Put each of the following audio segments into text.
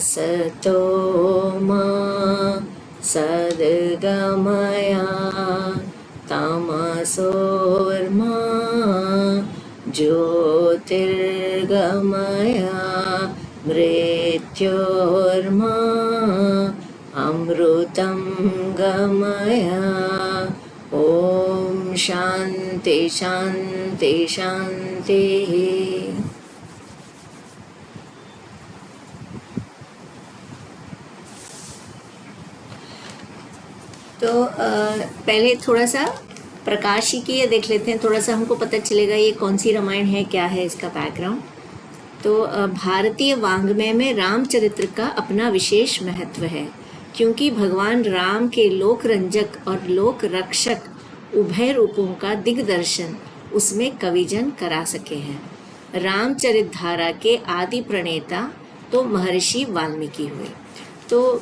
असतो मा सद्गमया तमसोर्मा ज्योतिर्गमया मृत्योर्मा अमृतं गमया। ओम शांति शांति शांति। तो पहले थोड़ा सा प्रकाशिकीय देख लेते हैं, थोड़ा सा हमको पता चलेगा ये कौन सी रामायण है, क्या है इसका बैकग्राउंड। तो भारतीय वाङ्मय में रामचरित्र का अपना विशेष महत्व है, क्योंकि भगवान राम के लोक रंजक और लोक रक्षक उभय रूपों का दिग्दर्शन उसमें कविजन करा सके हैं। रामचरित धारा के आदि प्रणेता तो महर्षि वाल्मीकि हुए। तो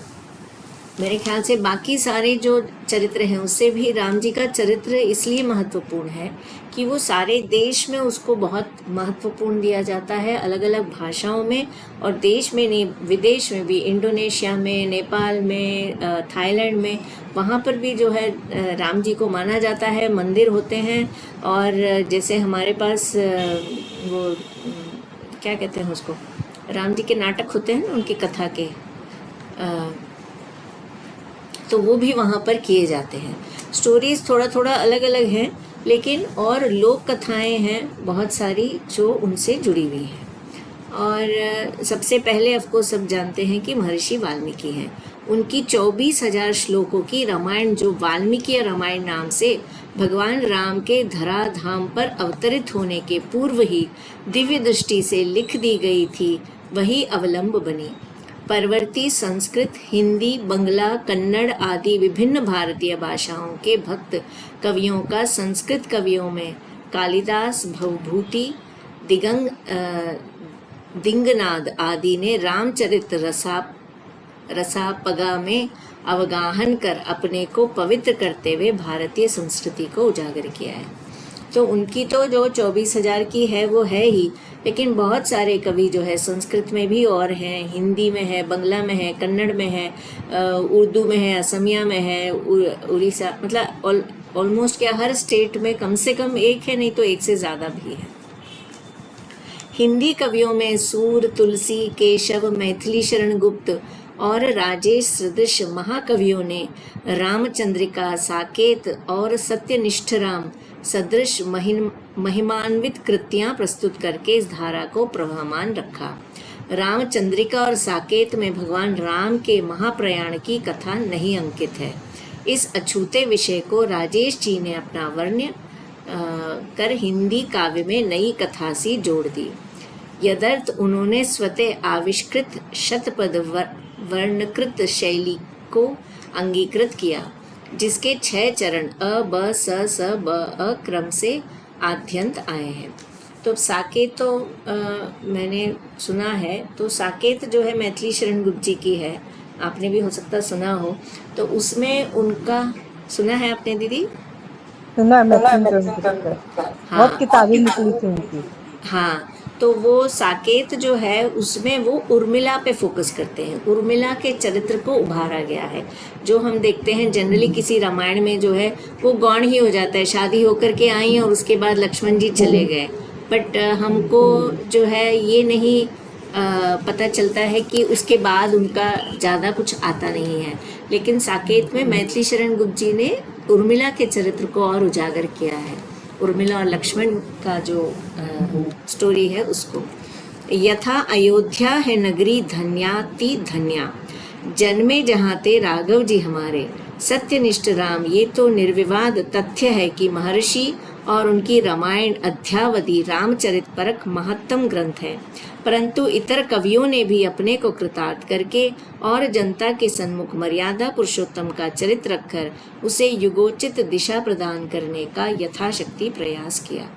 मेरे ख्याल से बाकी सारे जो चरित्र हैं उससे भी राम जी का चरित्र इसलिए महत्वपूर्ण है कि वो सारे देश में उसको बहुत महत्वपूर्ण दिया जाता है, अलग अलग भाषाओं में, और देश में नहीं विदेश में भी, इंडोनेशिया में, नेपाल में, थाईलैंड में, वहाँ पर भी जो है राम जी को माना जाता है, मंदिर होते हैं। और जैसे हमारे पास वो क्या कहते हैं उसको, राम जी के नाटक होते हैं ना, उनकी कथा के, तो वो भी वहाँ पर किए जाते हैं। स्टोरीज़ थोड़ा थोड़ा अलग अलग हैं, लेकिन और लोक कथाएँ हैं बहुत सारी जो उनसे जुड़ी हुई हैं। और सबसे पहले आपको सब जानते हैं कि महर्षि वाल्मीकि हैं। उनकी 24,000 श्लोकों की रामायण, जो वाल्मीकि रामायण नाम से भगवान राम के धराधाम पर अवतरित होने के पूर्व ही दिव्य दृष्टि से लिख दी गई थी, वही अवलंब बनी। परवर्ती संस्कृत, हिंदी, बंगला, कन्नड़ आदि विभिन्न भारतीय भाषाओं के भक्त कवियों का संस्कृत कवियों में कालिदास, भवभूति, दिंगनाद आदि ने रामचरित रसापगा में अवगाहन कर अपने को पवित्र करते हुए भारतीय संस्कृति को उजागर किया है। तो उनकी तो जो 24,000 की है वो है ही, लेकिन बहुत सारे कवि जो है संस्कृत में भी और हैं, हिंदी में है, बंगला में है, कन्नड़ में है, उर्दू में है, असमिया में है, उड़ीसा, मतलब ऑलमोस्ट क्या हर स्टेट में कम से कम एक है, नहीं तो एक से ज़्यादा भी है। हिंदी कवियों में सूर, तुलसी, केशव, मैथिली शरण गुप्त और राजेश सदृश महाकवियों ने रामचंद्रिका, साकेत और सत्यनिष्ठ राम सदृश महिमान्वित कृतियां प्रस्तुत करके इस धारा को प्रवहमान रखा। रामचंद्रिका और साकेत में भगवान राम के महाप्रयाण की कथा नहीं अंकित है। इस अछूते विषय को राजेश जी ने अपना वर्ण्य कर हिंदी काव्य में नई कथा सी जोड़ दी। यदर्थ उन्होंने स्वतः आविष्कृत शतपद वर्णकृत शैली को अंगीकृत किया, जिसके 6 चरण अ, ब, स, ब, अ क्रम से आद्यंत आए हैं। तो साकेत तो मैंने सुना है, तो साकेत जो है मैथिली शरण गुप्त जी की है, आपने भी हो सकता सुना हो। तो उसमें उनका सुना है आपने दीदी? सुना, बहुत किताबें निकली थी उनकी। हाँ, तो वो साकेत जो है उसमें वो उर्मिला पे फोकस करते हैं, उर्मिला के चरित्र को उभारा गया है। जो हम देखते हैं जनरली किसी रामायण में जो है वो गौण ही हो जाता है, शादी होकर के आई और उसके बाद लक्ष्मण जी चले गए, बट हमको जो है ये नहीं पता चलता है कि उसके बाद उनका ज़्यादा कुछ आता नहीं है। लेकिन साकेत में मैथिली शरण गुप्त जी ने उर्मिला के चरित्र को और उजागर किया है, उर्मिला और लक्ष्मण का जो स्टोरी है उसको। यथा अयोध्या है नगरी धन्याति धन्या, जन्मे जहाँ ते राघव जी हमारे, सत्यनिष्ठ राम ये तो निर्विवाद तथ्य है कि महर्षि और उनकी रामायण अध्यावधि रामचरित परक महत्तम ग्रंथ है। परंतु इतर कवियों ने भी अपने को कृतार्थ करके और जनता के सन्मुख मर्यादा पुरुषोत्तम का चरित्र रखकर उसे युगोचित दिशा प्रदान करने का यथाशक्ति प्रयास किया।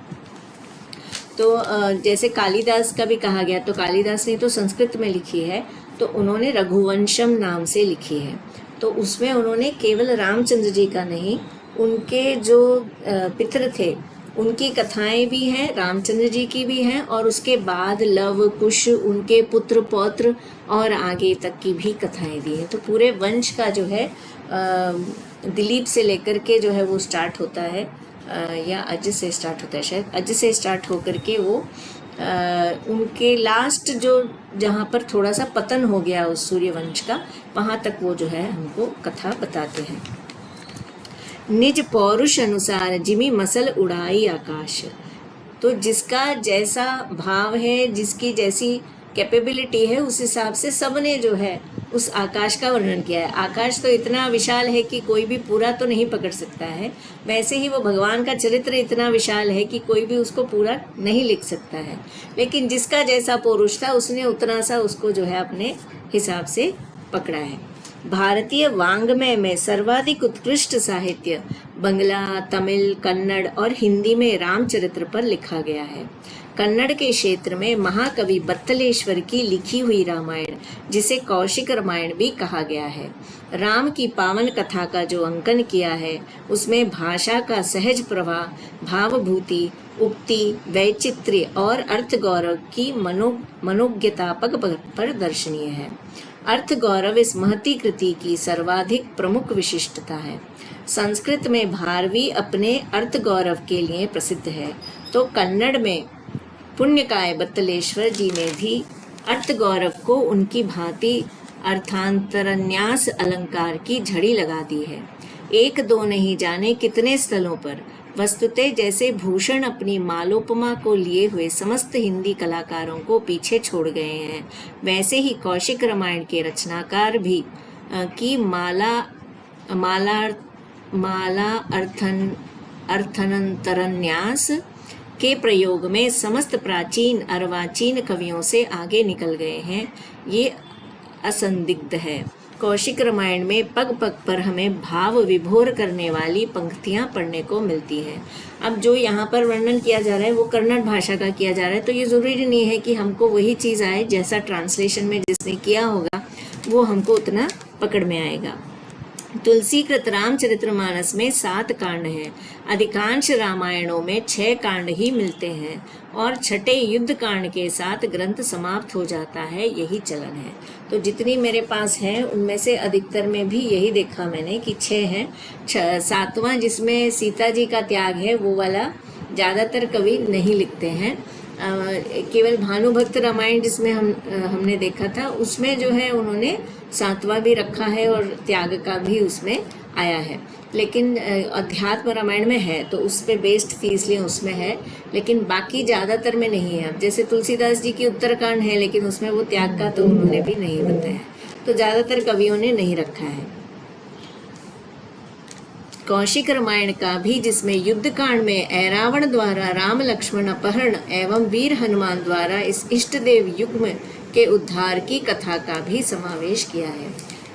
तो जैसे कालिदास का भी कहा गया, तो कालिदास ने तो संस्कृत में लिखी है, तो उन्होंने रघुवंशम नाम से लिखी है। तो उसमें उन्होंने केवल रामचंद्र जी का नहीं, उनके जो पितर थे उनकी कथाएं भी हैं, रामचंद्र जी की भी हैं, और उसके बाद लव कुश, उनके पुत्र पौत्र और आगे तक की भी कथाएं दी हैं। तो पूरे वंश का जो है दिलीप से लेकर के जो है वो स्टार्ट होता है, या अज से स्टार्ट होता है, शायद अज से स्टार्ट होकर के वो उनके लास्ट जो जहाँ पर थोड़ा सा पतन हो गया उस सूर्यवंश का, वहाँ तक वो जो है हमको कथा बताते हैं। निज पौरुष अनुसार जिमी मसल उड़ाई आकाश। तो जिसका जैसा भाव है, जिसकी जैसी कैपेबिलिटी है, उस हिसाब से सबने जो है उस आकाश का वर्णन किया है। आकाश तो इतना विशाल है कि कोई भी पूरा तो नहीं पकड़ सकता है, वैसे ही वो भगवान का चरित्र इतना विशाल है कि कोई भी उसको पूरा नहीं लिख सकता है। लेकिन जिसका जैसा पौरुष था उसने उतना सा उसको जो है अपने हिसाब से पकड़ा है। भारतीय वाङ्मय में सर्वाधिक उत्कृष्ट साहित्य बंगला, तमिल, कन्नड़ और हिंदी में रामचरित्र पर लिखा गया है। कन्नड़ के क्षेत्र में महाकवि बत्तलेश्वर की लिखी हुई रामायण, जिसे कौशिक रामायण भी कहा गया है, राम की पावन कथा का जो अंकन किया है, उसमें भाषा का सहज प्रवाह, भावभूति, उक्ति, वैचित्र्य और अर्थ गौरव की मनोज्ञतापक प्रदर्शनीय है। अर्थ गौरव इस महती कृति की सर्वाधिक प्रमुख विशिष्टता है। संस्कृत में भारवी अपने अर्थ गौरव के लिए प्रसिद्ध है, तो कन्नड़ में पुण्यकाय बत्तलेश्वर जी ने भी अर्थ गौरव को उनकी भांति अर्थांतरन्यास अलंकार की झड़ी लगा दी है। एक दो नहीं जाने कितने स्थलों पर वस्तुतः जैसे भूषण अपनी मालोपमा को लिए हुए समस्त हिंदी कलाकारों को पीछे छोड़ गए हैं, वैसे ही कौशिक रामायण के रचनाकार भी की माला अर्थांतरन्यास के प्रयोग में समस्त प्राचीन अर्वाचीन कवियों से आगे निकल गए हैं, ये असंदिग्ध है। कौशिक रामायण में पग पग पर हमें भाव विभोर करने वाली पंक्तियां पढ़ने को मिलती हैं। अब जो यहाँ पर वर्णन किया जा रहा है वो कन्नड़ भाषा का किया जा रहा है, तो ये ज़रूरी नहीं है कि हमको वही चीज़ आए जैसा ट्रांसलेशन में जिसने किया होगा वो हमको उतना पकड़ में आएगा। तुलसीकृत रामचरितमानस में 7 कांड हैं। अधिकांश रामायणों में 6 कांड ही मिलते हैं और छठे युद्ध कांड के साथ ग्रंथ समाप्त हो जाता है, यही चलन है। तो जितनी मेरे पास है उनमें से अधिकतर में भी यही देखा मैंने कि 6 हैं। 7वां जिसमें सीता जी का त्याग है वो वाला ज़्यादातर कवि नहीं लिखते हैं। केवल भानुभक्त रामायण जिसमें हमने देखा था उसमें जो है उन्होंने 7वां भी रखा है और त्याग का भी उसमें आया है, लेकिन अध्यात्म रामायण में है तो उस पर बेस्ड थी इसलिए उसमें है, लेकिन बाकी ज़्यादातर में नहीं है। अब जैसे तुलसीदास जी की उत्तरकांड है लेकिन उसमें वो त्याग का तो उन्होंने भी नहीं बताया, तो ज़्यादातर कवियों ने नहीं रखा है। कौशिक रामायण का भी जिसमें युद्ध कांड में ऐरावण द्वारा राम लक्ष्मण अपहरण एवं वीर हनुमान द्वारा इस इष्ट देव युग्म के उद्धार की कथा का भी समावेश किया है।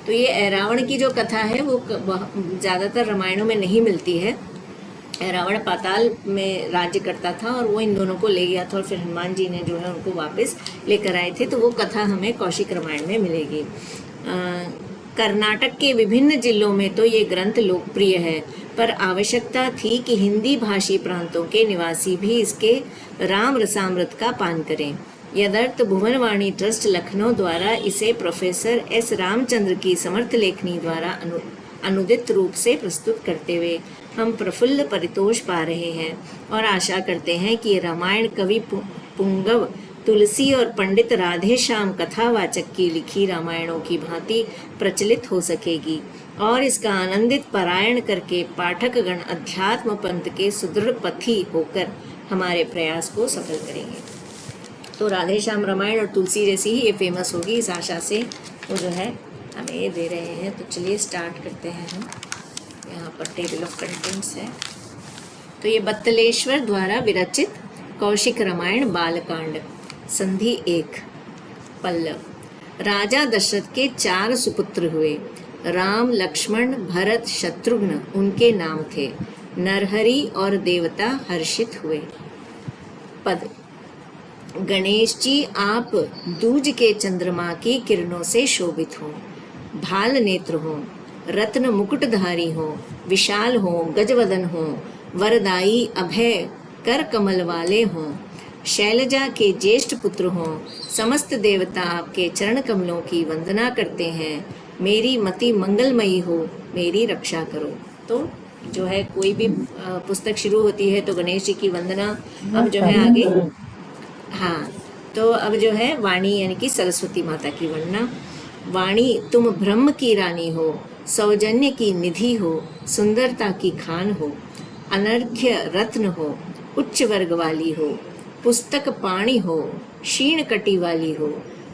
तो ये ऐरावण की जो कथा है वो ज़्यादातर रामायणों में नहीं मिलती है। ऐरावण पाताल में राज्य करता था और वो इन दोनों को ले गया था और फिर हनुमान जी ने जो है उनको वापस लेकर आए थे, तो वो कथा हमें कौशिक रामायण में मिलेगी। कर्नाटक के विभिन्न जिलों में तो ये ग्रंथ लोकप्रिय है, पर आवश्यकता थी कि हिंदी भाषी प्रांतों के निवासी भी इसके राम रसामृत का पान करें। यदर्थ भुवनवाणी ट्रस्ट लखनऊ द्वारा इसे प्रोफेसर एस रामचंद्र की समर्थ लेखनी द्वारा अनुदित रूप से प्रस्तुत करते हुए हम प्रफुल्ल परितोष पा रहे हैं और आशा करते हैं कि रामायण कवि पुंगव तुलसी और पंडित राधे श्याम कथावाचक की लिखी रामायणों की भांति प्रचलित हो सकेगी और इसका आनंदित पारायण करके पाठकगण अध्यात्म पंथ के सुदृढ़ पथी होकर हमारे प्रयास को सफल करेंगे। तो राधे श्याम रामायण और तुलसी जैसी ही ये फेमस होगी, इस आशा से वो जो है हमें ये दे रहे हैं। तो चलिए स्टार्ट करते हैं हम। यहाँ पर टेबल ऑफ कंटेंट्स है। तो ये बत्तलेश्वर द्वारा विरचित कौशिक रामायण बालकांड संधि 1 पल्लव। राजा दशरथ के 4 सुपुत्र हुए। राम, लक्ष्मण, भरत, शत्रुघ्न उनके नाम थे। नरहरि और देवता हर्षित हुए। पद। गणेश जी आप दूज के चंद्रमा की किरणों से शोभित हों, भाल नेत्र हों, रत्न मुकुटधारी हों, विशाल हों, गजवदन हों, वरदाई, अभय कर कमल वाले हों, शैलजा के ज्येष्ठ पुत्र हों, समस्त देवता आपके चरण कमलों की वंदना करते हैं। मेरी मति मंगलमयी हो, मेरी रक्षा करो। तो जो है कोई भी पुस्तक शुरू होती है तो गणेश जी की वंदना। अब जो है आगे, हाँ, तो अब जो है वाणी यानी कि सरस्वती माता की वंदना। वाणी तुम ब्रह्म की रानी हो, सौजन्य की निधि हो, सुंदरता की खान हो, अनर्घ्य रत्न हो, उच्च वर्ग वाली हो, पुस्तक पाणी हो, क्षीण कटी वाली हो,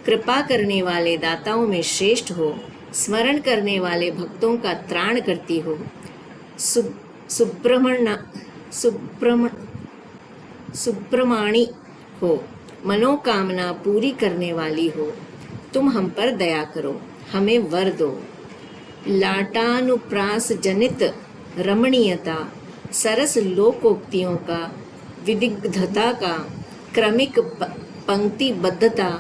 कृपा करने वाले दाताओं में श्रेष्ठ हो, स्मरण करने वाले भक्तों का त्राण करती हो, सुब्रमणी हो, मनोकामना पूरी करने वाली हो। तुम हम पर दया करो, हमें वर दो। लाटानुप्रास जनित रमणीयता, सरस लोकोक्तियों का, विविधता का, क्रमिक पंक्तिबद्धता,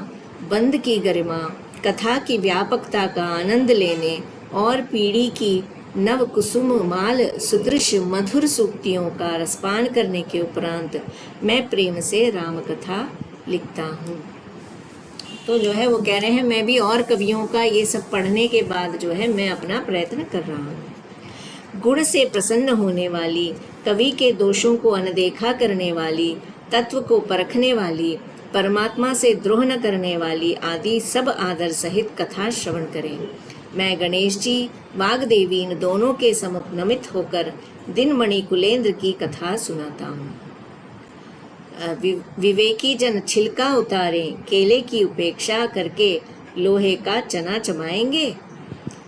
बंद की गरिमा, कथा की व्यापकता का आनंद लेने और पीढ़ी की नव कुसुम माल सुदृश मधुर सूक्तियों का रसपान करने के उपरांत मैं प्रेम से राम कथा लिखता हूँ। तो जो है वो कह रहे हैं मैं भी और कवियों का ये सब पढ़ने के बाद जो है मैं अपना प्रयत्न कर रहा हूँ। गुण से प्रसन्न होने वाली, कवि के दोषों को अनदेखा करने वाली, तत्व को परखने वाली, परमात्मा से द्रोह न करने वाली आदि सब आदर सहित कथा श्रवण करें। मैं गणेश जी, वाग्देवी इन दोनों के सम्मुख नमित होकर दिनमणि कुलेंद्र की कथा सुनाता हूँ। विवेकी जन छिलका उतारे, केले की उपेक्षा करके लोहे का चना चबाएंगे।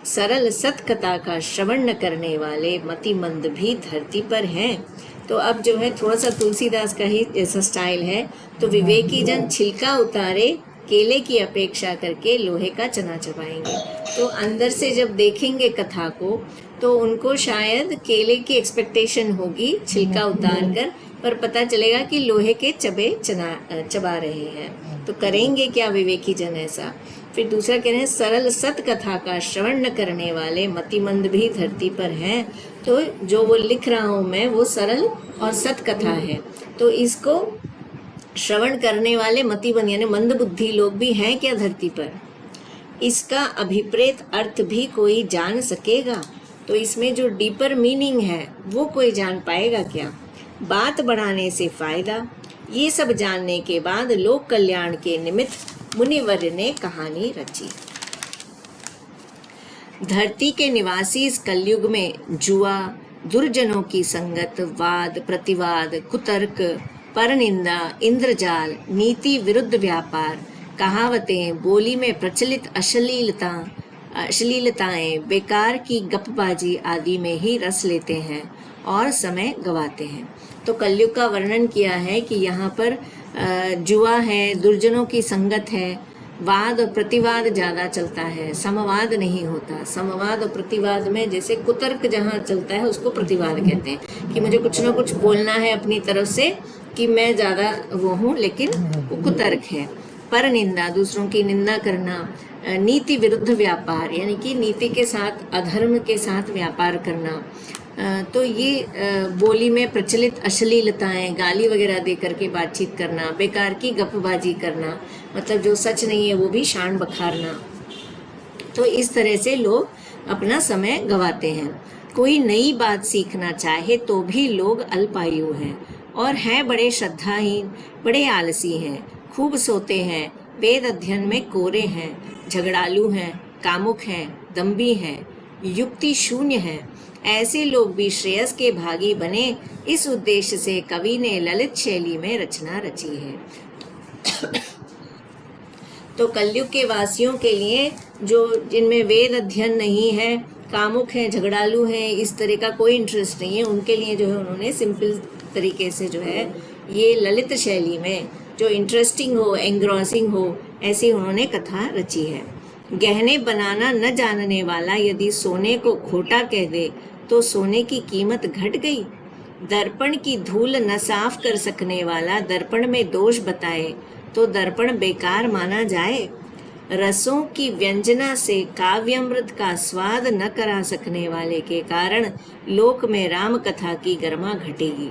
सरल सतकथा का श्रवण न करने वाले मतिमंद भी धरती पर हैं। तो अब जो है थोड़ा सा तुलसीदास का ही ऐसा स्टाइल है। तो विवेकी जन छिलका उतारे, केले की अपेक्षा करके लोहे का चना चबाएंगे। तो अंदर से जब देखेंगे कथा को तो उनको शायद केले की एक्सपेक्टेशन होगी छिलका उतार कर, पर पता चलेगा कि लोहे के चबा रहे हैं। तो करेंगे क्या विवेकी जन ऐसा। फिर दूसरा कह रहे हैं सरल सत कथा का श्रवण न करने वाले मतिमंद भी धरती पर हैं। तो जो वो लिख रहा हूँ मैं वो सरल और सत कथा है। तो इसको श्रवण करने वाले मतिमंद यानी मंद बुद्धि लोग भी हैं क्या धरती पर। इसका अभिप्रेत अर्थ भी कोई जान सकेगा। तो इसमें जो डीपर मीनिंग है वो कोई जान पाएगा क्या। बात बढ़ाने से फायदा, ये सब जानने के बाद लोक कल्याण के निमित्त मुनिवर ने कहानी रची। धरती के निवासी इस कलयुग में जुआ, दुर्जनों की संगत, वाद प्रतिवाद, कुतर्क, परनिंदा, इंद्रजाल, नीति विरुद्ध व्यापार, कहावतें, बोली में प्रचलित अश्लीलताएं, बेकार की गपबाजी आदि में ही रस लेते हैं और समय गवाते हैं। तो कलयुग का वर्णन किया है कि यहाँ पर जुआ है, दुर्जनों की संगत है, वाद और प्रतिवाद ज़्यादा चलता है, समवाद नहीं होता। समवाद और प्रतिवाद में जैसे कुतर्क जहाँ चलता है उसको प्रतिवाद कहते हैं कि मुझे कुछ ना कुछ बोलना है अपनी तरफ से कि मैं ज़्यादा वो हूँ, लेकिन वो कुतर्क है। पर निंदा, दूसरों की निंदा करना। नीति विरुद्ध व्यापार यानी कि नीति के साथ अधर्म के साथ व्यापार करना। तो ये बोली में प्रचलित अश्लीलताएं, गाली वगैरह दे करके बातचीत करना, बेकार की गपबाजी करना, मतलब जो सच नहीं है वो भी शान बखारना। तो इस तरह से लोग अपना समय गवाते हैं। कोई नई बात सीखना चाहे तो भी लोग अल्पायु हैं और हैं बड़े श्रद्धाहीन, बड़े आलसी हैं, खूब सोते हैं, वेद अध्ययन में कोरे हैं, झगड़ालू हैं, कामुक हैं, दम्भी हैं, युक्ति शून्य हैं। ऐसे लोग भी श्रेयस के भागी बने, इस उद्देश्य से कवि ने ललित शैली में रचना रची है। तो कलयुग के वासियों के लिए जो जिनमें वेद अध्ययन नहीं है, कामुक हैं, झगड़ालू हैं, इस तरह का कोई इंटरेस्ट नहीं है, उनके लिए जो है उन्होंने सिंपल तरीके से जो है ये ललित शैली में जो इंटरेस्टिंग हो, एंग्रॉसिंग हो, ऐसी उन्होंने कथा रची है। गहने बनाना न जानने वाला यदि सोने को खोटा कह दे तो सोने की कीमत घट गई। दर्पण की धूल न साफ कर सकने वाला दर्पण में दोष बताए तो दर्पण बेकार माना जाए। रसों की व्यंजना से काव्यामृत का स्वाद न करा सकने वाले के कारण लोक में राम कथा की गरिमा घटेगी।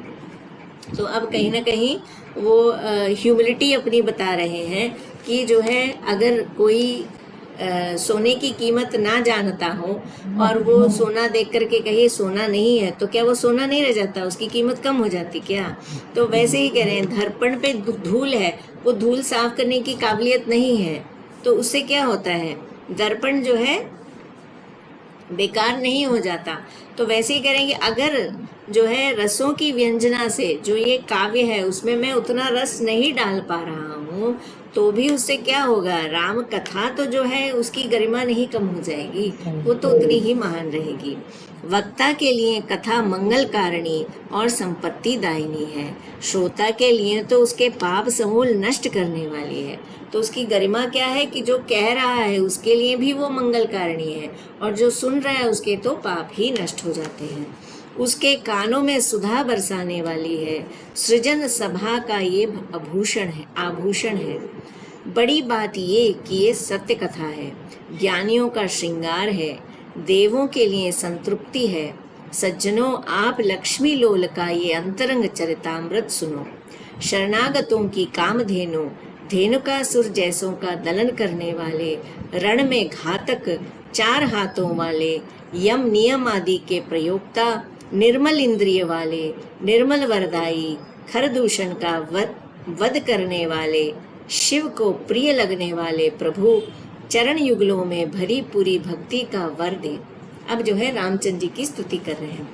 तो अब कहीं ना कहीं वो ह्यूमिलिटी अपनी बता रहे हैं कि जो है अगर कोई सोने की कीमत ना जानता हो और वो सोना देख करके कहे सोना नहीं है, तो क्या वो सोना नहीं रह जाता, उसकी कीमत कम हो जाती क्या? तो वैसे ही कह रहे हैं, दर्पण पे धूल है, वो धूल साफ करने की काबिलियत नहीं है, तो उससे क्या होता है, दर्पण जो है बेकार नहीं हो जाता। तो वैसे ही करेंगे, अगर जो है रसों की व्यंजना से जो ये काव्य है उसमें मैं उतना रस नहीं डाल पा रहा हूँ, तो भी उससे क्या होगा, राम कथा तो जो है उसकी गरिमा नहीं कम हो जाएगी, वो तो उतनी ही महान रहेगी। वक्ता के लिए कथा मंगल कारिणी और संपत्ति दायिनी है, श्रोता के लिए तो उसके पाप समूल नष्ट करने वाली है। तो उसकी गरिमा क्या है कि जो कह रहा है उसके लिए भी वो मंगल कारिणी है, और जो सुन रहा है उसके तो पाप ही नष्ट हो जाते हैं। उसके कानों में सुधा बरसाने वाली है, सृजन सभा का ये आभूषण है। बड़ी बात ये कि ये सत्य कथा है, ज्ञानियों का श्रृंगार है, देवों के लिए संतृप्ति है। सज्जनों, आप लक्ष्मी लोल का ये अंतरंग चरितामृत सुनो। शरणागतों की कामधेनु, धेनुकासुर जैसों का दलन करने वाले, रण में घातक 4 हाथों वाले, यम नियम आदि के प्रयोक्ता, निर्मल इंद्रिय वाले, निर्मल वरदाई, खरदूषण का वध करने वाले, शिव को प्रिय लगने वाले प्रभु, चरण युगलों में भरी पूरी भक्ति का वर दे। अब जो है रामचंद्र जी की स्तुति कर रहे हैं।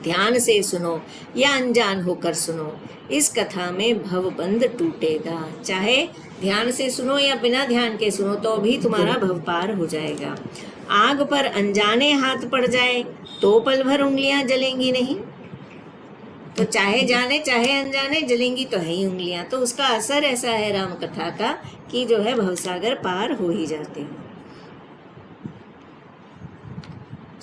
ध्यान से सुनो या अनजान होकर सुनो, इस कथा में भवबंध टूटेगा। चाहे ध्यान से सुनो या बिना ध्यान के सुनो तो भी तुम्हारा भव पार हो जाएगा। आग पर अनजाने हाथ पड़ जाए तो पल भर उंगलियां जलेंगी नहीं, तो चाहे जाने चाहे अनजाने जलेंगी तो है ही उंगलियां। तो उसका असर ऐसा है राम कथा का कि जो है भवसागर पार हो ही जाते हैं।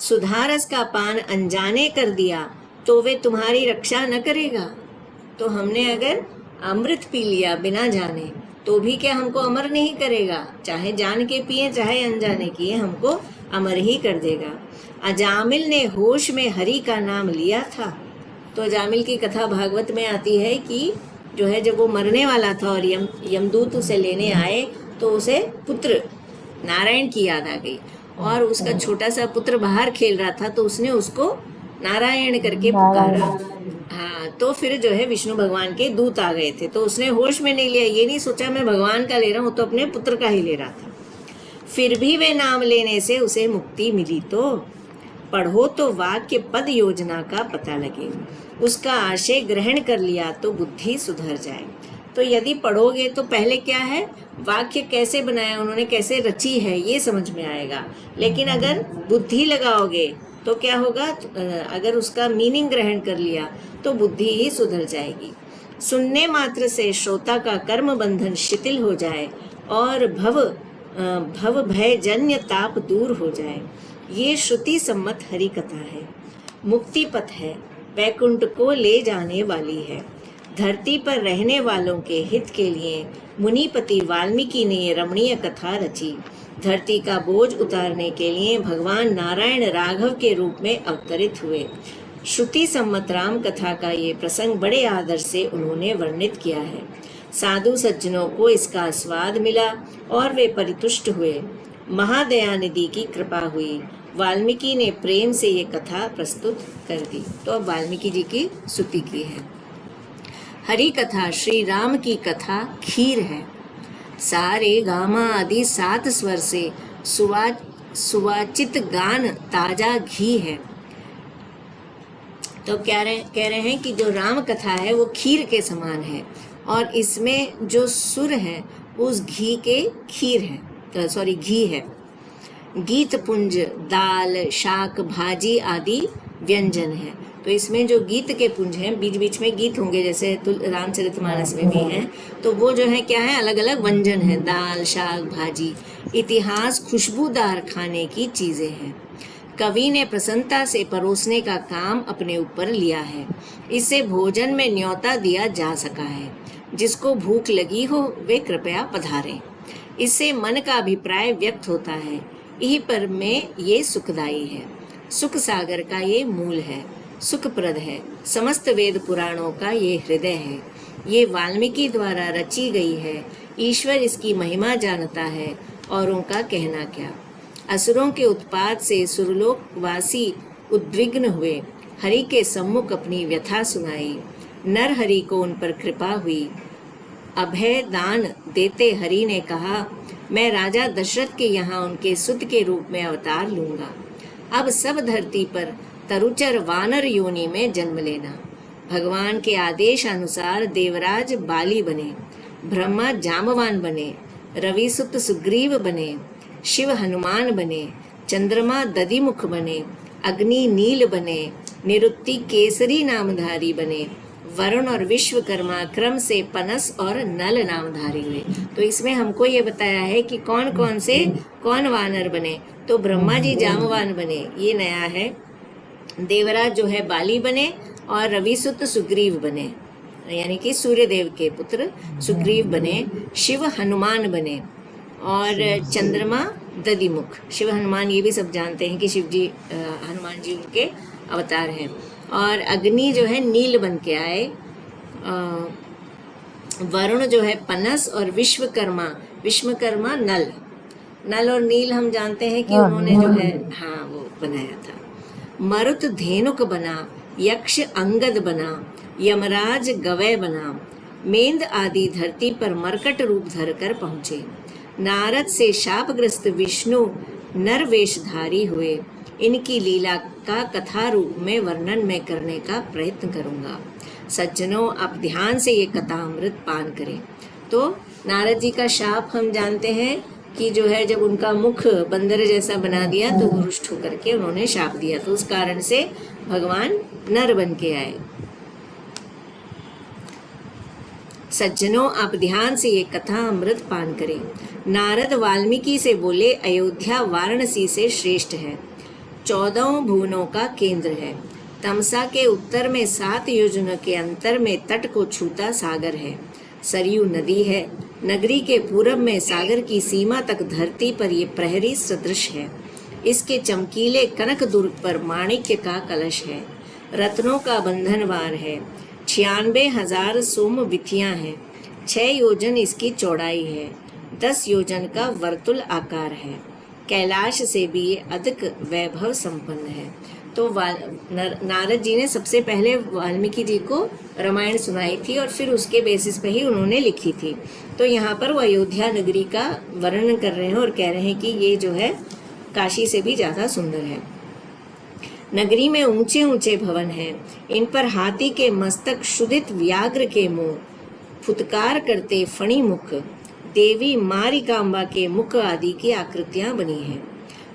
सुधारस का पान अनजाने कर दिया तो वे तुम्हारी रक्षा न करेगा। तो हमने अगर अमृत पी लिया बिना जाने तो भी क्या हमको अमर नहीं करेगा, चाहे जान के पिए चाहे अनजाने किए हमको अमर ही कर देगा। अजामिल ने होश में हरि का नाम लिया था। तो अजामिल की कथा भागवत में आती है कि जो है जब वो मरने वाला था और यमदूत उसे लेने आए तो उसे पुत्र नारायण की याद आ गई, और उसका छोटा सा पुत्र बाहर खेल रहा था तो उसने उसको नारायण करके पुकारा। हाँ, तो फिर जो है विष्णु भगवान के दूत आ गए थे, तो उसने होश में नहीं लिया, ये नहीं सोचा मैं भगवान का ले रहा हूँ, तो अपने पुत्र का ही ले रहा था। फिर भी वे नाम लेने से उसे मुक्ति मिली। तो पढ़ो तो वाक्य पद योजना का पता लगे, उसका आशय ग्रहण कर लिया तो बुद्धि सुधर जाए। तो यदि पढ़ोगे तो पहले क्या है, वाक्य कैसे बनाया उन्होंने, कैसे रची है, ये समझ में आएगा। लेकिन अगर बुद्धि लगाओगे तो क्या होगा, अगर उसका मीनिंग ग्रहण कर लिया तो बुद्धि ही सुधर जाएगी। सुनने मात्र से श्रोता का कर्म बंधन शिथिल हो जाए और भव भय जन्य ताप दूर हो जाए। ये श्रुति सम्मत हरि कथा है, मुक्ति पथ है, वैकुंठ को ले जाने वाली है। धरती पर रहने वालों के हित के लिए मुनिपति वाल्मीकि ने ये रमणीय कथा रची। धरती का बोझ उतारने के लिए भगवान नारायण राघव के रूप में अवतरित हुए। श्रुति सम्मत राम कथा का ये प्रसंग बड़े आदर से उन्होंने वर्णित किया है। साधु सज्जनों को इसका स्वाद मिला और वे परितुष्ट हुए। महादयानिधि की कृपा हुई, वाल्मीकि ने प्रेम से ये कथा प्रस्तुत कर दी। तो अब वाल्मीकि जी की स्तुति की है। हरि कथा श्री राम की कथा खीर है। सारे गामा आदि 7 स्वर से सुवाचित गान ताजा घी है। तो कह रहे हैं कि जो राम कथा है वो खीर के समान है, और इसमें जो सुर है उस घी के खीर है, घी है। गीत पुंज दाल शाक भाजी आदि व्यंजन है। तो इसमें जो गीत के पुंज हैं, बीच बीच में गीत होंगे जैसे रामचरितमानस में भी हैं, तो वो जो है क्या है, अलग अलग व्यंजन है, दाल शाक भाजी। इतिहास खुशबूदार खाने की चीजें हैं। कवि ने प्रसन्नता से परोसने का काम अपने ऊपर लिया है। इससे भोजन में न्योता दिया जा सका है। जिसको भूख लगी हो वे कृपया पधारें। इससे मन का अभिप्राय व्यक्त होता है। यही पर में ये सुखदायी है। सुख सागर का ये मूल है। सुखप्रद है। समस्त वेद पुराणों का ये हृदय है। ये वाल्मीकि द्वारा रची गई है। ईश्वर इसकी महिमा जानता है, औरों का कहना क्या। असुरों के उत्पात से सुरलोकवासी उद्विग्न हुए, हरि के सम्मुख अपनी व्यथा सुनाई। नर हरि को उन पर कृपा हुई। अभय दान देते हरि ने कहा, मैं राजा दशरथ के यहाँ उनके सुत के रूप में अवतार लूंगा। अब सब धरती पर तरुचर वानर योनि में जन्म लेना। भगवान के आदेश अनुसार देवराज बाली बने, ब्रह्मा जामवान बने, रविसुत सुग्रीव बने, शिव हनुमान बने, चंद्रमा दधिमुख बने, अग्नि नील बने, निरुक्ति केसरी नामधारी बने, वरुण और विश्वकर्मा क्रम से पनस और नल नामधारी हुए। तो इसमें हमको ये बताया है कि कौन कौन से कौन वानर बने। तो ब्रह्मा जी जामवान बने, ये नया है। देवराज जो है बाली बने और रविसुत सुग्रीव बने, यानी कि सूर्यदेव के पुत्र सुग्रीव बने। शिव हनुमान बने और चंद्रमा दधिमुख। शिव हनुमान ये भी सब जानते हैं कि शिव जी हनुमान जी उनके अवतार हैं। और अग्नि जो है नील बन के आए। वरुण जो है पनस और विश्वकर्मा नल और नील हम जानते हैं कि उन्होंने जो है वो बनाया था। मरुत धेनुक बना, यक्ष अंगद बना, यमराज गवय बना। मेंद आदि धरती पर मरकट रूप धरकर पहुँचे। नारद से शापग्रस्त विष्णु नर वेशधारी हुए। इनकी लीला का कथा रूप में वर्णन मैं करने का प्रयत्न करूंगा। सज्जनों, आप ध्यान से ये कथा अमृत पान करें। तो नारद जी का शाप हम जानते हैं कि जो है जब उनका मुख बंदर जैसा बना दिया तो रुष्ट होकर के उन्होंने शाप दिया, तो उस कारण से भगवान नर बन के आए। सज्जनों, आप ध्यान से ये कथा अमृत पान करें। नारद वाल्मीकि से बोले, अयोध्या वाराणसी से श्रेष्ठ है, 14 भुवनों का केंद्र है। तमसा के उत्तर में 7 योजनों के अंतर में तट को छूता सागर है। सरयू नदी है। नगरी के पूरब में सागर की सीमा तक धरती पर ये प्रहरी सदृश है। इसके चमकीले कनक दुर्ग पर माणिक्य का कलश है। रत्नों का बंधनवार है। 96,000 सोम विथियां हैं। 6 योजन इसकी चौड़ाई है। 10 योजन का वर्तुल आकार है। कैलाश से भी ये अधिक वैभव संपन्न है। तो नारद जी ने सबसे पहले वाल्मीकि जी को रामायण सुनाई थी और फिर उसके बेसिस पे ही उन्होंने लिखी थी। तो यहाँ पर वो अयोध्या नगरी का वर्णन कर रहे हैं और कह रहे हैं कि ये जो है काशी से भी ज़्यादा सुंदर है। नगरी में ऊंचे ऊंचे भवन हैं। इन पर हाथी के मस्तक, शुदित व्याघ्र के मुंह, फुतकार करते फणी मुख, देवी मारिकाम्बा के मुख आदि की आकृतियां बनी हैं।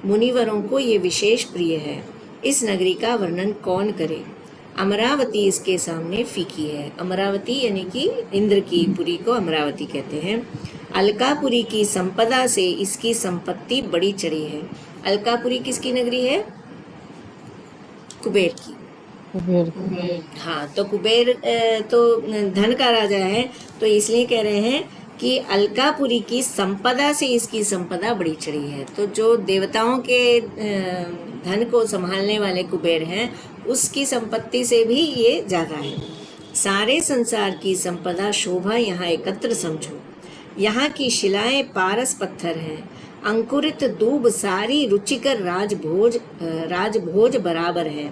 मुनिवरों को ये विशेष प्रिय है। इस नगरी का वर्णन कौन करे। अमरावती इसके सामने फीकी है। अमरावती यानी कि इंद्र की पुरी को अमरावती कहते हैं। अलकापुरी की संपदा से इसकी संपत्ति बड़ी चढ़ी है। अलकापुरी किसकी नगरी है? कुबेर की। हाँ, तो कुबेर तो धन का राजा है, तो इसलिए कह रहे हैं कि अलकापुरी की संपदा से इसकी संपदा बड़ी चढ़ी है। तो जो देवताओं के धन को संभालने वाले कुबेर हैं, उसकी संपत्ति से भी ये ज़्यादा है। सारे संसार की संपदा शोभा यहाँ एकत्र समझो। यहाँ की शिलाएं पारस पत्थर हैं। अंकुरित दूब सारी रुचिकर राजभोज बराबर है।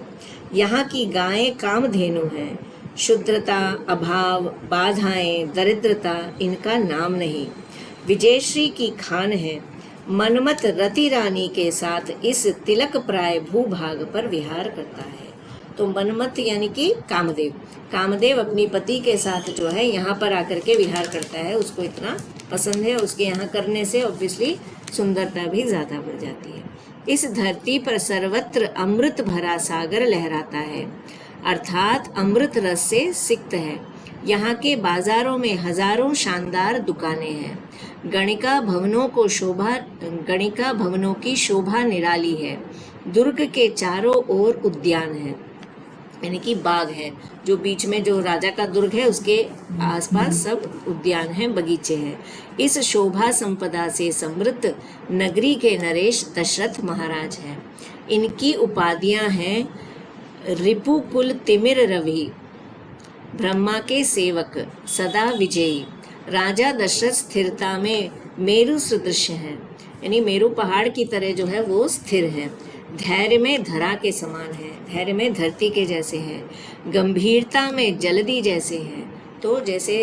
यहाँ की गायें कामधेनु हैं। शुद्रता, अभाव, बाधाएं, दरिद्रता इनका नाम नहीं। विजयश्री की खान है। मनमत रति रानी के साथ इस तिलक प्राय भूभाग पर विहार करता है। तो मनमत यानी कि कामदेव अपनी पति के साथ जो है यहाँ पर आकर के विहार करता है। उसको इतना पसंद है, उसके यहाँ करने से ऑब्वियसली सुंदरता भी ज़्यादा बढ़ जाती है। इस धरती पर सर्वत्र अमृत भरा सागर लहराता है, अर्थात अमृत रस से सिक्त है। यहाँ के बाजारों में हजारों शानदार दुकानें हैं। गणिका भवनों की शोभा निराली है। दुर्ग के चारों ओर उद्यान है, यानी कि बाग है। जो बीच में जो राजा का दुर्ग है उसके आसपास सब उद्यान हैं, बगीचे हैं। इस शोभा संपदा से समृद्ध नगरी के नरेश दशरथ महाराज हैं। इनकी उपाधियां हैं रिपुकुल तिमिर रवि, ब्रह्मा के सेवक सदा विजयी, राजा दशरथ स्थिरता में मेरु सदृश हैं, यानी मेरु पहाड़ की तरह जो है वो स्थिर है, धैर्य में धरा के समान है, धैर्य में धरती के जैसे हैं, गंभीरता में जलधि जैसे हैं, तो जैसे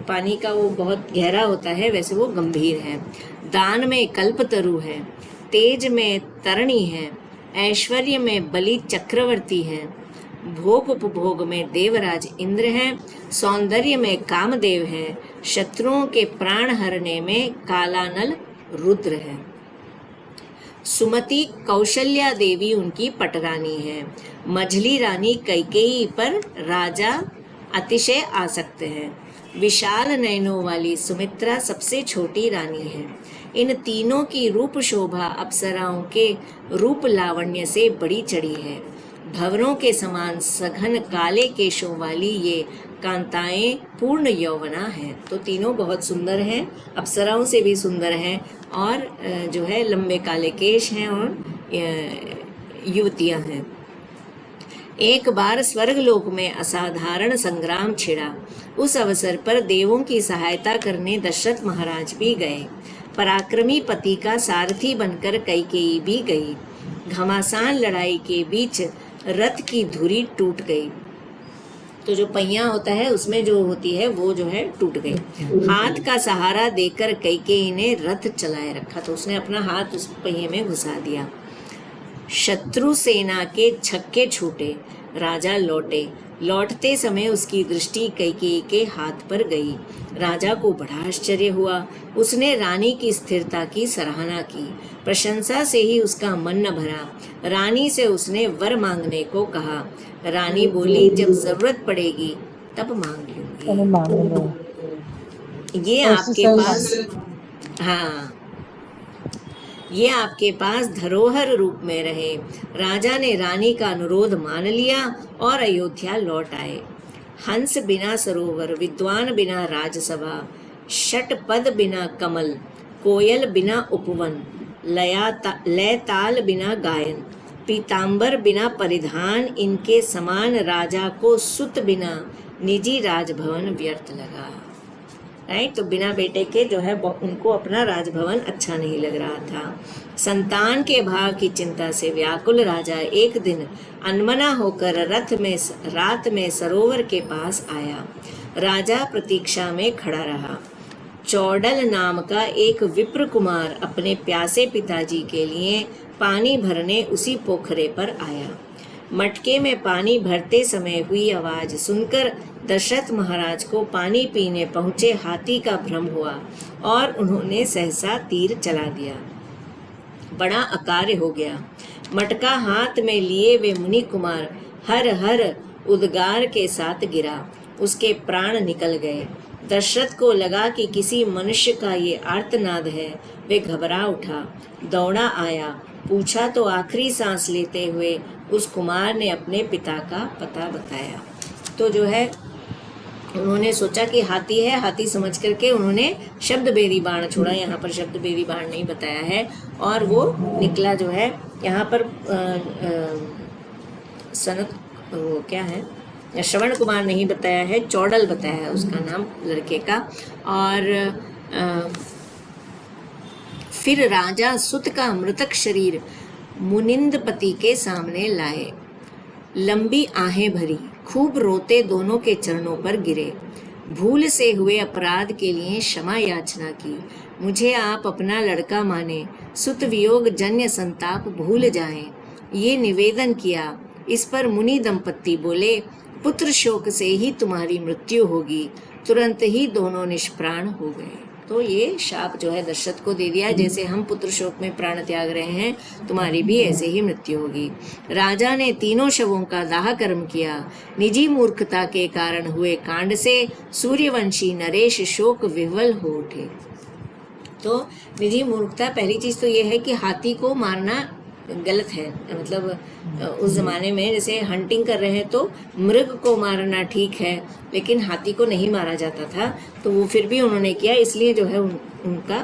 पानी का वो बहुत गहरा होता है वैसे वो गंभीर है, दान में कल्पतरु है, तेज में तरणी है, ऐश्वर्य में बलि चक्रवर्ती है, भोग उपभोग में देवराज इंद्र हैं, सौंदर्य में कामदेव हैं, शत्रुओं के प्राण हरने में कालानल रुद्र है। सुमति कौशल्या देवी उनकी पटरानी है, मझली रानी कैकेयी पर राजा अतिशय आसक्त है, विशाल नयनों वाली सुमित्रा सबसे छोटी रानी है। इन तीनों की रूप शोभा अप्सराओं के रूप लावण्य से बड़ी चढ़ी है, भंवरों के समान सघन काले केशों वाली ये कांताएं पूर्ण यौवना हैं। तो तीनों बहुत सुंदर हैं, अप्सराओं से भी सुंदर हैं, और जो है लंबे काले केश हैं और युवतियां हैं। एक बार स्वर्गलोक में असाधारण संग्राम छिड़ा, उस अवसर पर देवों की सहायता करने दशरथ महाराज भी गए, पराक्रमी पति का सारथी बनकर कैकेयी भी गई। घमासान लड़ाई के बीच रथ की धुरी टूट गई, तो जो पहिया होता है उसमें जो होती है वो जो है टूट गई। हाथ का सहारा देकर कैकेयी ने रथ चलाए रखा, तो उसने अपना हाथ उस पहिए में घुसा दिया। शत्रु सेना के छक्के छूटे, राजा लौटे, लौटते समय उसकी दृष्टि कैकेयी के हाथ पर गई। राजा को बड़ा आश्चर्य हुआ, उसने रानी की स्थिरता की सराहना की, प्रशंसा से ही उसका मन न भरा। रानी से उसने वर मांगने को कहा। रानी बोली, जब जरूरत पड़ेगी तब मांग लूंगी। ये आपके पास, हाँ, ये आपके पास धरोहर रूप में रहे। राजा ने रानी का अनुरोध मान लिया और अयोध्या लौट आए। हंस बिना सरोवर, विद्वान बिना राजसभा, षटपद बिना कमल, कोयल बिना उपवन, लय ताल बिना गायन, पीतांबर बिना परिधान, इनके समान राजा को सुत बिना निजी राजभवन व्यर्थ लगा। राइट, तो बिना बेटे के जो है उनको अपना राजभवन अच्छा नहीं लग रहा था। संतान के भाव की चिंता से व्याकुल राजा एक दिन अनमना होकर रात में सरोवर के पास आया। राजा प्रतीक्षा में खड़ा रहा। चौडल नाम का एक विप्र कुमार अपने प्यासे पिताजी के लिए पानी भरने उसी पोखरे पर आया। मटके में पानी भरते समय हुई आवाज सुनकर दशरथ महाराज को पानी पीने पहुंचे हाथी का भ्रम हुआ और उन्होंने सहसा तीर चला दिया। बड़ा अकार्य हो गया। मटका हाथ में लिए वे मुनि कुमार हर हर उद्गार के साथ गिरा, उसके प्राण निकल गए। दशरथ को लगा कि किसी मनुष्य का ये आर्तनाद है। वे घबरा उठा, दौड़ा आया, पूछा तो आखिरी सांस लेते हुए उस कुमार ने अपने पिता का पता बताया। तो जो है उन्होंने सोचा कि हाथी है, हाथी समझ करके उन्होंने शब्द बेरी बाण छोड़ा। यहाँ पर शब्द बेरी बाण नहीं बताया है, और वो निकला जो है यहाँ पर सनत वो क्या है, श्रवण कुमार नहीं बताया है, चौडल बताया है उसका नाम लड़के का। और फिर राजा सुत का मृतक शरीर मुनिंदपति के सामने लाए। लंबी आहें भरी, खूब रोते दोनों के चरणों पर गिरे। भूल से हुए अपराध के लिए क्षमा याचना की। मुझे आप अपना लड़का माने, सुत वियोग जन्य संताप भूल जाएं, ये निवेदन किया। इस पर मुनि दंपत्ति बोले, पुत्र शोक से ही तुम्हारी मृत्यु होगी। तुरंत ही दोनों निष्प्राण हो गए। तो ये शाप जो है दशरथ को दे दिया, जैसे हम पुत्र शोक में प्राण त्याग रहे हैं, तुम्हारी भी ऐसे ही मृत्यु होगी। राजा ने तीनों शवों का दाह कर्म किया। निजी मूर्खता के कारण हुए कांड से सूर्यवंशी नरेश शोक विह्वल हो उठे। तो निजी मूर्खता, पहली चीज तो ये है कि हाथी को मारना गलत है। मतलब उस जमाने में जैसे हंटिंग कर रहे हैं तो मृग को मारना ठीक है, लेकिन हाथी को नहीं मारा जाता था। तो वो फिर भी उन्होंने किया, इसलिए जो है उनका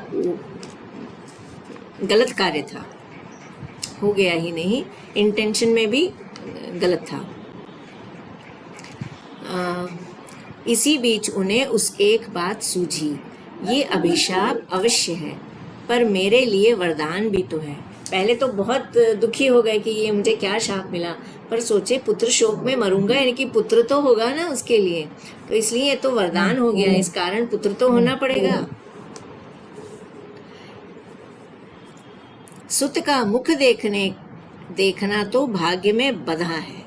गलत कार्य था, हो गया ही नहीं। इंटेंशन में भी गलत था। इसी बीच उन्हें उस एक बात सूझी, ये अभिशाप अवश्य है पर मेरे लिए वरदान भी तो है। पहले तो बहुत दुखी हो गए कि ये मुझे क्या शाप मिला, पर सोचे पुत्र शोक में मरूंगा, यानी कि पुत्र तो होगा ना उसके लिए, तो इसलिए ये तो वरदान हो गया, इस कारण पुत्र तो होना पड़ेगा। सुत का मुख देखना तो भाग्य में बंधा है।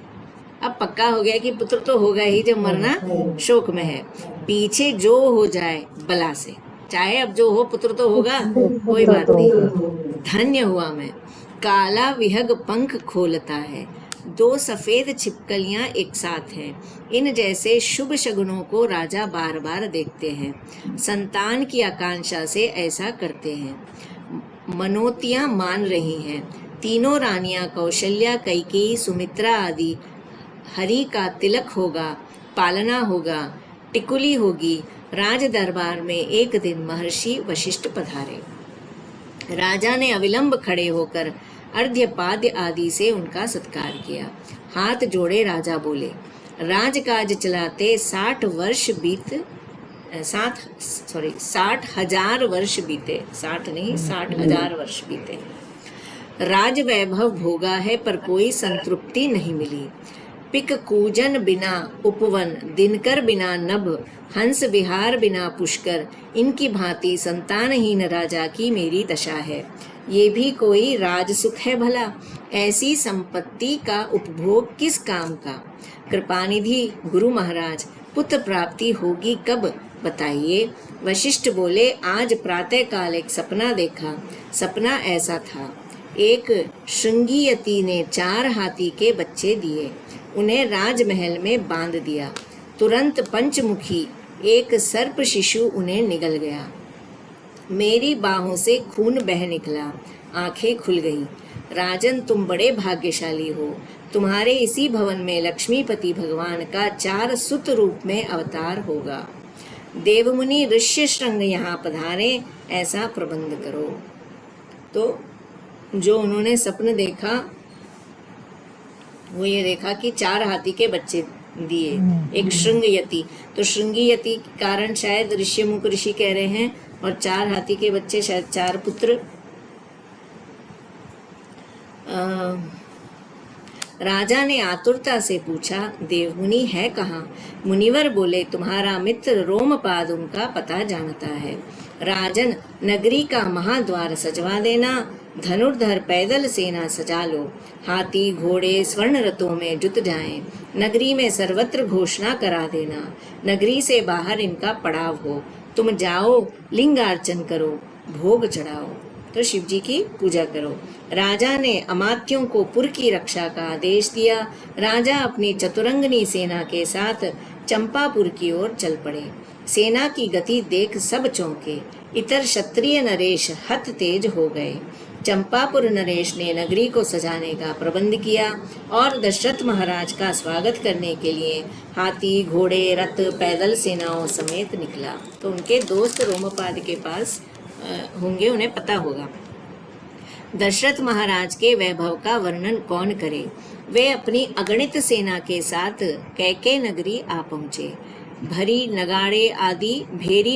अब पक्का हो गया कि पुत्र तो होगा ही, जब मरना शोक में है। पीछे जो हो जाए बला से, चाहे अब जो हो पुत्र तो होगा, कोई बात नहीं। धन्य हुआ मैं, काला विहग पंख खोलता है, दो सफेद छिपकलियां एक साथ हैं। इन जैसे शुभ शगुनों को राजा बार बार देखते हैं, संतान की आकांक्षा से ऐसा करते हैं। मनोतियां मान रही हैं। तीनों रानियां कौशल्या, कैकेयी, सुमित्रा आदि, हरि का तिलक होगा, पालना होगा, टिकुली होगी। राज दरबार में एक दिन महर्षि वशिष्ठ पधारे। राजा ने अविलंब खड़े होकर अर्घ्यपाद्य आदि से उनका सत्कार किया। हाथ जोड़े राजा बोले, राजकाज चलाते 60 हजार वर्ष बीते, 60 नहीं 60,000 वर्ष बीते। राज वैभव भोगा है पर कोई संतृप्ति नहीं मिली। पिक कूजन बिना उपवन, दिनकर बिना नभ, हंस विहार बिना पुष्कर, इनकी भांति संतानहीन राजा की मेरी दशा है। ये भी कोई राजसुख है भला? ऐसी संपत्ति का उपभोग किस काम का? कृपानिधि गुरु महाराज, पुत्र प्राप्ति होगी कब बताइए? वशिष्ठ बोले, आज प्रातः काल एक सपना देखा। सपना ऐसा था, एक श्रृंगीयती ने 4 हाथी के बच्चे दिए, उन्हें राजमहल में बांध दिया। तुरंत पंचमुखी एक सर्प शिशु उन्हें निगल गया। मेरी बाहों से खून बह निकला, आंखें खुल गईं। राजन, तुम बड़े भाग्यशाली हो, तुम्हारे इसी भवन में लक्ष्मीपति भगवान का 4 सुत रूप में अवतार होगा। देवमुनि ऋष्य श्रृंग यहाँ पधारे, ऐसा प्रबंध करो। तो जो उन्होंने स्वप्न देखा वो ये देखा कि 4 हाथी के बच्चे दिए, एक श्रृंगयति, तो श्रृंगीयति के कारण शायद ऋष्यमुख ऋषि कह रहे हैं, और 4 हाथी के बच्चे शायद 4 पुत्र। राजा ने आतुरता से पूछा, देवमुनि है कहाँ? मुनिवर बोले, तुम्हारा मित्र रोमपाद उनका पता जानता है। राजन, नगरी का महाद्वार सजवा देना, धनुर्धर पैदल सेना सजा लो, हाथी घोड़े स्वर्ण रथों में जुट जाएं, नगरी में सर्वत्र घोषणा करा देना, नगरी से बाहर इनका पड़ाव हो, तुम जाओ लिंगार्चन करो, भोग चढ़ाओ, तो शिव जी की पूजा करो। राजा ने अमात्यों को पुर की रक्षा का आदेश दिया। राजा अपनी चतुरंगनी सेना के साथ चंपापुर की ओर चल पड़े। सेना की गति देख सब चौंके, इतर क्षत्रिय नरेश हत तेज हो गए। चंपापुर नरेश ने नगरी को सजाने का प्रबंध किया और दशरथ महाराज का स्वागत करने के लिए हाथी घोड़े रथ पैदल सेनाओं समेत निकला। तो उनके दोस्त रोमपाद के पास होंगे, उन्हें पता होगा। दशरथ महाराज के वैभव का वर्णन कौन करे। वे अपनी अगणित सेना के साथ कैके नगरी आ पहुँचे। भेरी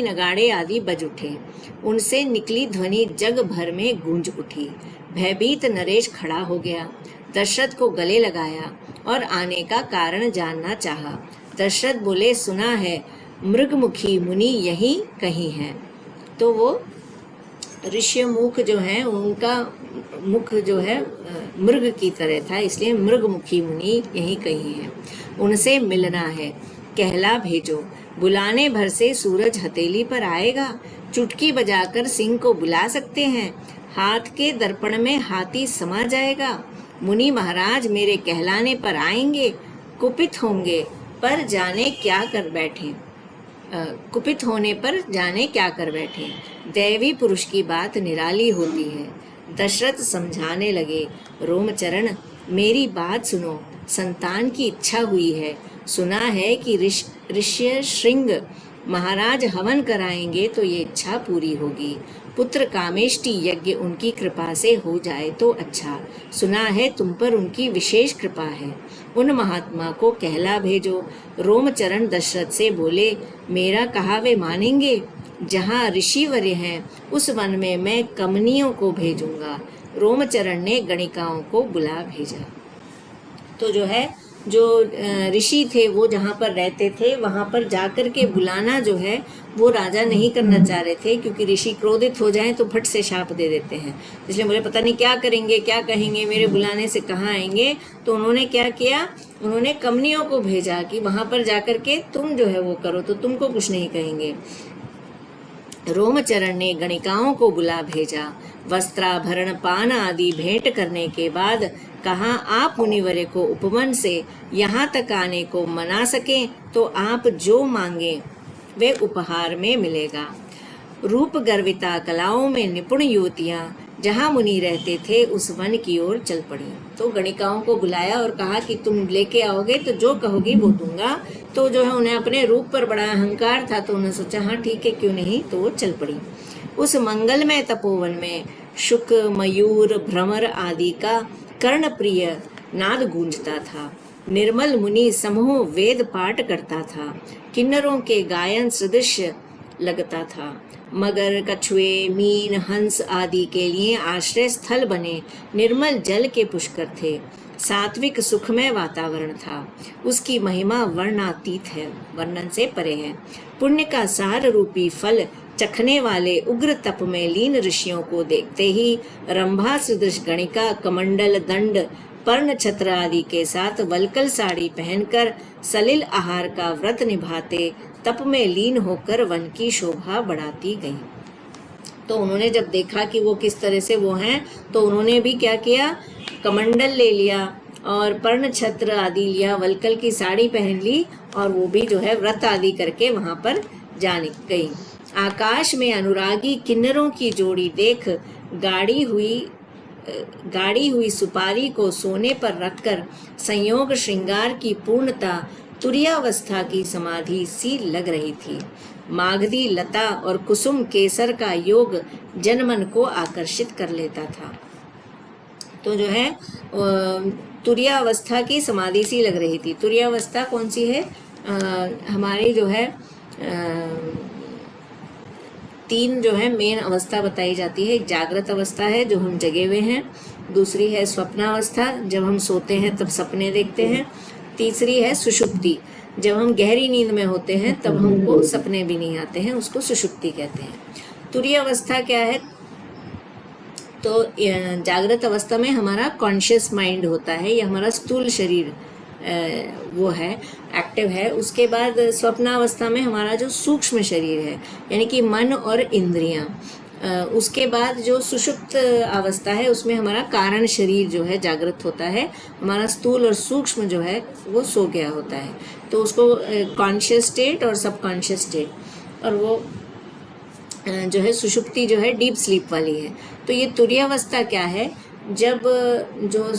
नगाड़े आदि बज उठे। उनसे निकली ध्वनि जग भर में गूंज उठी। भयभीत नरेश खड़ा हो गया, दशरथ को गले लगाया और आने का कारण जानना चाहा। दशरथ बोले, सुना है मृगमुखी मुनि यहीं कहीं हैं। तो वो ऋष्यमुख जो है, उनका मुख जो है मृग की तरह था, इसलिए मृगमुखी मुनि यहीं कहीं हैं, उनसे मिलना है, कहला भेजो। बुलाने भर से सूरज हथेली पर आएगा, चुटकी बजाकर सिंह को बुला सकते हैं, हाथ के दर्पण में हाथी समा जाएगा। मुनि महाराज मेरे कहलाने पर आएंगे, कुपित होंगे पर जाने क्या कर बैठे, कुपित होने पर जाने क्या कर बैठे। दैवी पुरुष की बात निराली होती है। दशरथ समझाने लगे, रोमचरण मेरी बात सुनो, संतान की इच्छा हुई है। सुना है कि ऋष्य श्रृंग महाराज हवन कराएंगे तो ये इच्छा पूरी होगी। पुत्र कामेष्टि यज्ञ उनकी कृपा से हो जाए तो अच्छा। सुना है तुम पर उनकी विशेष कृपा है। उन महात्मा को कहला भेजो। रोमचरण दशरथ से बोले, मेरा कहा वे मानेंगे। जहाँ ऋषिवर्य हैं उस वन में मैं कमनियों को भेजूंगा। रोमचरण ने गणिकाओं को बुला भेजा। तो जो ऋषि थे वो जहाँ पर रहते थे वहाँ पर जाकर के बुलाना जो है वो राजा नहीं करना चाह रहे थे, क्योंकि ऋषि क्रोधित हो जाएं तो फट से शाप दे देते हैं। इसलिए बोले पता नहीं क्या करेंगे, क्या कहेंगे, मेरे बुलाने से कहाँ आएंगे। तो उन्होंने क्या किया, उन्होंने कमनियों को भेजा कि वहाँ पर जाकर के तुम जो है वो करो तो तुमको कुछ नहीं कहेंगे। रोमचरण ने गणिकाओं को बुला भेजा। वस्त्राभरण पान आदि भेंट करने के बाद कहा, आप मुनिवर्य को उपवन से यहाँ तक आने को मना सकें तो आप जो मांगे वे उपहार में मिलेगा। रूप गर्विता कलाओं में निपुण युवतियाँ जहाँ मुनि रहते थे उस वन की ओर चल पड़ी। तो गणिकाओं को बुलाया और कहा कि तुम लेके आओगे तो जो कहोगी वो दूंगा। तो जो है उन्हें अपने रूप पर बड़ा अहंकार था, तो उन्होंने सोचा हाँ ठीक है क्यों नहीं, तो वो चल पड़ी। उस मंगलमय तपोवन में शुक, मयूर, भ्रमर आदि का कर्णप्रिय नाद गूंजता था। निर्मल मुनि समूह वेद पाठ करता था। किन्नरों के गायन सदृश लगता था। मगर, कछुए, मीन, हंस आदि के लिए आश्रय स्थल बने निर्मल जल के पुष्कर थे। सात्विक सुखमय वातावरण था। उसकी महिमा वर्णातीत है, वर्णन से परे है। पुण्य का सार रूपी फल चखने वाले उग्र तप में लीन ऋषियों को देखते ही रंभा सदृश गणिका कमंडल, दंड, पर्ण छत्र आदि के साथ वलकल साड़ी पहनकर सलिल आहार का व्रत निभाते तप में लीन होकर वन की शोभा बढ़ाती गई। तो उन्होंने जब देखा कि वो किस तरह से वो हैं, तो उन्होंने भी क्या किया, कमंडल ले लिया और पर्ण छत्र आदि लिया, वलकल की साड़ी पहन ली और वो भी जो है व्रत आदि करके वहाँ पर जाने गई। आकाश में अनुरागी किन्नरों की जोड़ी देख गाड़ी हुई सुपारी को सोने पर रखकर संयोग श्रृंगार की पूर्णता तुर्यावस्था की समाधि सी लग रही थी। मागधी लता और कुसुम केसर का योग जनमन को आकर्षित कर लेता था। तो जो है तुर्यावस्था की समाधि सी लग रही थी। तुर्यावस्था कौन सी है, हमारी जो है तीन जो है मेन अवस्था बताई जाती है। एक जागृत अवस्था है जो हम जगे हुए हैं, दूसरी है स्वप्नावस्था जब हम सोते हैं तब सपने देखते हैं, तीसरी है सुषुप्ति जब हम गहरी नींद में होते हैं तब हमको सपने भी नहीं आते हैं, उसको सुषुप्ति कहते हैं। तुरीय अवस्था क्या है, तो जागृत अवस्था में हमारा कॉन्शियस माइंड होता है, ये हमारा स्थूल शरीर वो है, एक्टिव है। उसके बाद स्वप्नावस्था में हमारा जो सूक्ष्म शरीर है यानी कि मन और इंद्रियां। उसके बाद जो सुषुप्त अवस्था है उसमें हमारा कारण शरीर जो है जागृत होता है, हमारा स्थूल और सूक्ष्म जो है वो सो गया होता है। तो उसको कॉन्शियस स्टेट और सबकॉन्शियस स्टेट, और वो जो है सुषुप्ति जो है डीप स्लीप वाली है। तो ये तुरीयावस्था क्या है, जब जो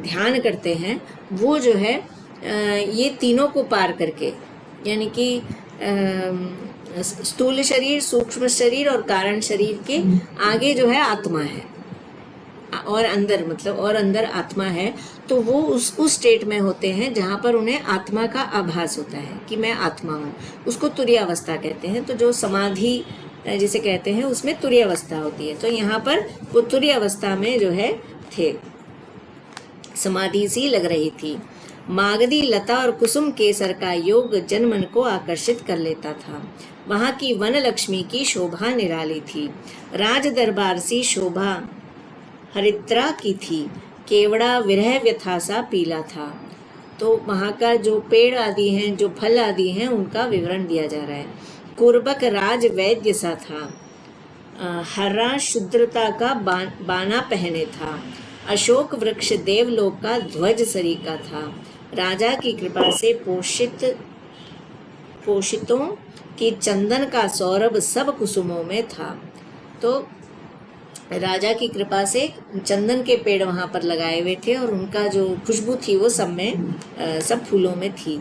ध्यान करते हैं वो जो है ये तीनों को पार करके, यानी कि स्थूल शरीर, सूक्ष्म शरीर और कारण शरीर के आगे जो है आत्मा है, और अंदर मतलब और अंदर आत्मा है। तो वो उस स्टेट में होते हैं जहाँ पर उन्हें आत्मा का आभास होता है कि मैं आत्मा हूँ, उसको तुरीयावस्था कहते हैं। तो जो समाधि जिसे कहते हैं उसमें तुरीयावस्था होती है। तो यहाँ पर वो तुरीयावस्था में जो है थे, समाधि सी लग रही थी। मागधी लता और कुसुम केसर का योग जनमन को आकर्षित कर लेता था। वहाँ की वन लक्ष्मी की शोभा निराली थी। राज दरबार सी शोभा हरिद्रा की थी, केवड़ा विरह व्यथा सा पीला था। तो वहाँ का जो पेड़ आदि हैं, जो फल आदि हैं, उनका विवरण दिया जा रहा है। कुर्बक राज वैद्य सा था, हर्रा शुद्रता का बाना पहने था। अशोक वृक्ष देवलोक का ध्वज सरीका था। राजा की कृपा से पोषितों की चंदन का सौरभ सब कुसुमों में था। तो राजा की कृपा से चंदन के पेड़ वहाँ पर लगाए हुए थे और उनका जो खुशबू थी वो सब फूलों में थी।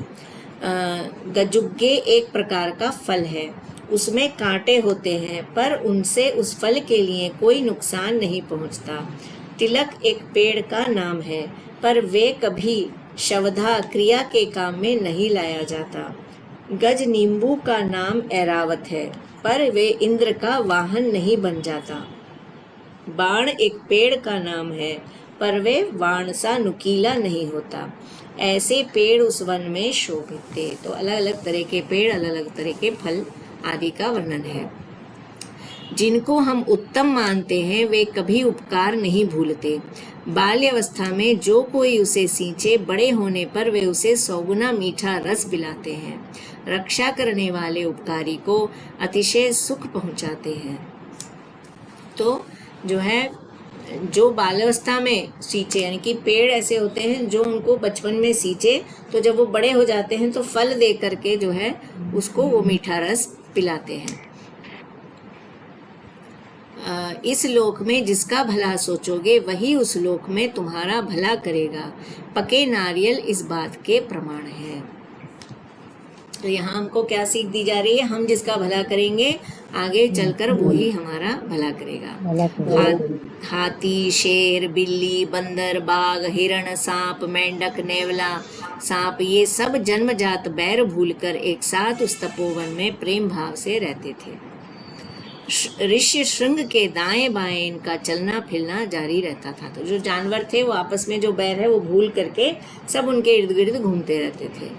गजुग्गे एक प्रकार का फल है, उसमें कांटे होते हैं पर उनसे उस फल के लिए कोई नुकसान नहीं पहुंचता। तिलक एक पेड़ का नाम है पर वे कभी शवधा क्रिया के काम में नहीं लाया जाता। गज नींबू का नाम ऐरावत है पर वे इंद्र का वाहन नहीं बन जाता। बाण एक पेड़ का नाम है पर वे बाण सा नुकीला नहीं होता। ऐसे पेड़ उस वन में शोभित थे। तो अलग अलग तरह के पेड़, अलग अलग तरह के फल आदि का वर्णन है। जिनको हम उत्तम मानते हैं वे कभी उपकार नहीं भूलते। बाल्यावस्था में जो कोई उसे सींचे, बड़े होने पर वे उसे 100 गुना मीठा रस पिलाते हैं। रक्षा करने वाले उपकारी को अतिशय सुख पहुंचाते हैं। तो जो है, जो बाल्यावस्था में सींचे, यानी कि पेड़ ऐसे होते हैं जो उनको बचपन में सींचे, तो जब वो बड़े हो जाते हैं तो फल दे करके जो है उसको वो मीठा रस पिलाते हैं। इस लोक में जिसका भला सोचोगे वही उस लोक में तुम्हारा भला करेगा। पके नारियल इस बात के प्रमाण है। तो यहाँ हमको क्या सीख दी जा रही है? हम जिसका भला करेंगे आगे चलकर वही हमारा भला करेगा। हाथी, शेर, बिल्ली, बंदर, बाघ, हिरण, सांप, मेंढक, नेवला, सांप, ये सब जन्मजात बैर भूलकर एक साथ उस तपोवन में प्रेम भाव से रहते थे। ऋषि श्रृंग के दाएं बाएं इनका चलना फिरना जारी रहता था। तो जो जानवर थे वो आपस में जो बैर है वो भूल करके सब उनके इर्द गिर्द घूमते रहते थे।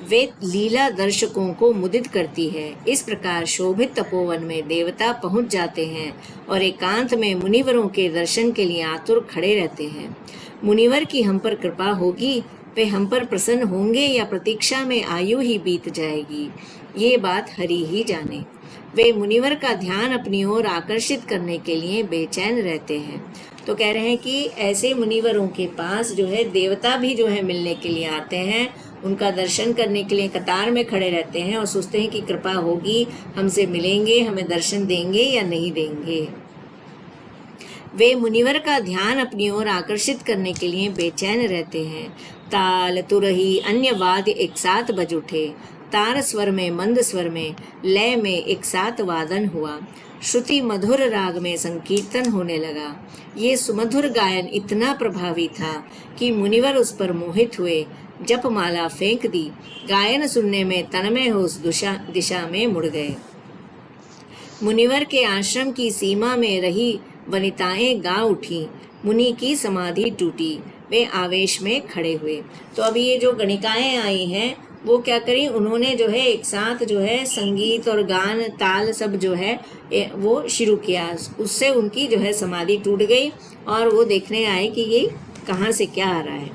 वे लीला दर्शकों को मुदित करती है। इस प्रकार शोभित तपोवन में देवता पहुंच जाते हैं और एकांत में मुनिवरों के दर्शन के लिए आतुर खड़े रहते हैं। मुनिवर की हम पर कृपा होगी, वे हम पर प्रसन्न होंगे या प्रतीक्षा में आयु ही बीत जाएगी, ये बात हरि ही जाने। वे मुनिवर का ध्यान अपनी ओर आकर्षित करने के लिए बेचैन रहते हैं। तो कह रहे हैं कि ऐसे मुनिवरों के पास जो है देवता भी जो है मिलने के लिए आते हैं, उनका दर्शन करने के लिए कतार में खड़े रहते हैं और सोचते हैं कि कृपा होगी, हमसे मिलेंगे, हमें दर्शन देंगे या नहीं देंगे। वे मुनिवर का ध्यान अपनी ओर आकर्षित करने के लिए बेचैन रहते हैं। ताल, तुरही, अन्य वाद्य एक साथ बज उठे। तार स्वर में, मंद स्वर में, लय में एक साथ वादन हुआ। श्रुति मधुर राग में संकीर्तन होने लगा। ये सुमधुर गायन इतना प्रभावी था कि मुनिवर उस पर मोहित हुए। जपमाला फेंक दी। गायन सुनने में तन्मय हो उस दिशा में मुड़ गए। मुनिवर के आश्रम की सीमा में रही वनिताएं गा उठी। मुनि की समाधि टूटी। वे आवेश में खड़े हुए। तो अभी ये जो गणिकाएं आई हैं वो क्या करी, उन्होंने जो है एक साथ जो है संगीत और गान, ताल सब जो है वो शुरू किया। उससे उनकी जो है समाधि टूट गई और वो देखने आए कि ये कहाँ से क्या आ रहा है।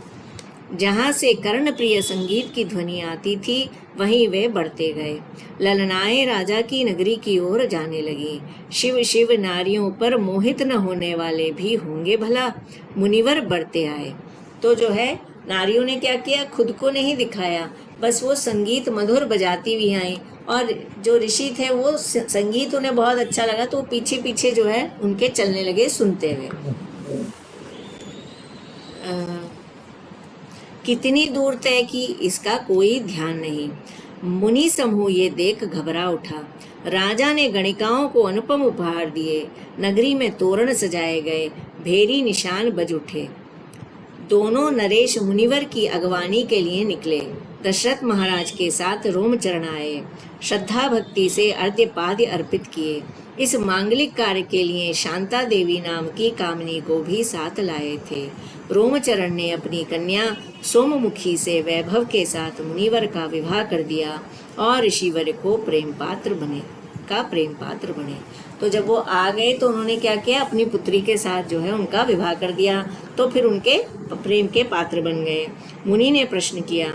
जहाँ से कर्ण प्रिय संगीत की ध्वनि आती थी वहीं वे बढ़ते गए। ललनाएं राजा की नगरी की ओर जाने लगी। शिव शिव नारियों पर मोहित न होने वाले भी होंगे भला। मुनिवर बढ़ते आए। तो जो है नारियों ने क्या किया, खुद को नहीं दिखाया, बस वो संगीत मधुर बजाती हुई आई और जो ऋषि थे वो संगीत उन्हें बहुत अच्छा लगा तो पीछे पीछे जो है उनके चलने लगे सुनते हुए। कितनी दूर तय की इसका कोई ध्यान नहीं। मुनि समूह ये देख घबरा उठा। राजा ने गणिकाओं को अनुपम उपहार दिए। नगरी में तोरण सजाए गए। भेरी निशान बज उठे। दोनों नरेश मुनिवर की अगवानी के लिए निकले। दशरथ महाराज के साथ रोमचरण आए। श्रद्धा भक्ति से अर्घ्य पाद्य अर्पित किए। इस मांगलिक कार्य के लिए शांता देवी नाम की कामनी को भी साथ लाए थे। रोमचरण ने अपनी कन्या सोममुखी से वैभव के साथ मुनिवर का विवाह कर दिया और ऋषिवर को प्रेम पात्र बने। तो जब वो आ गए तो उन्होंने क्या किया, अपनी पुत्री के साथ जो है उनका विवाह कर दिया, तो फिर उनके प्रेम के पात्र बन गए। मुनि ने प्रश्न किया,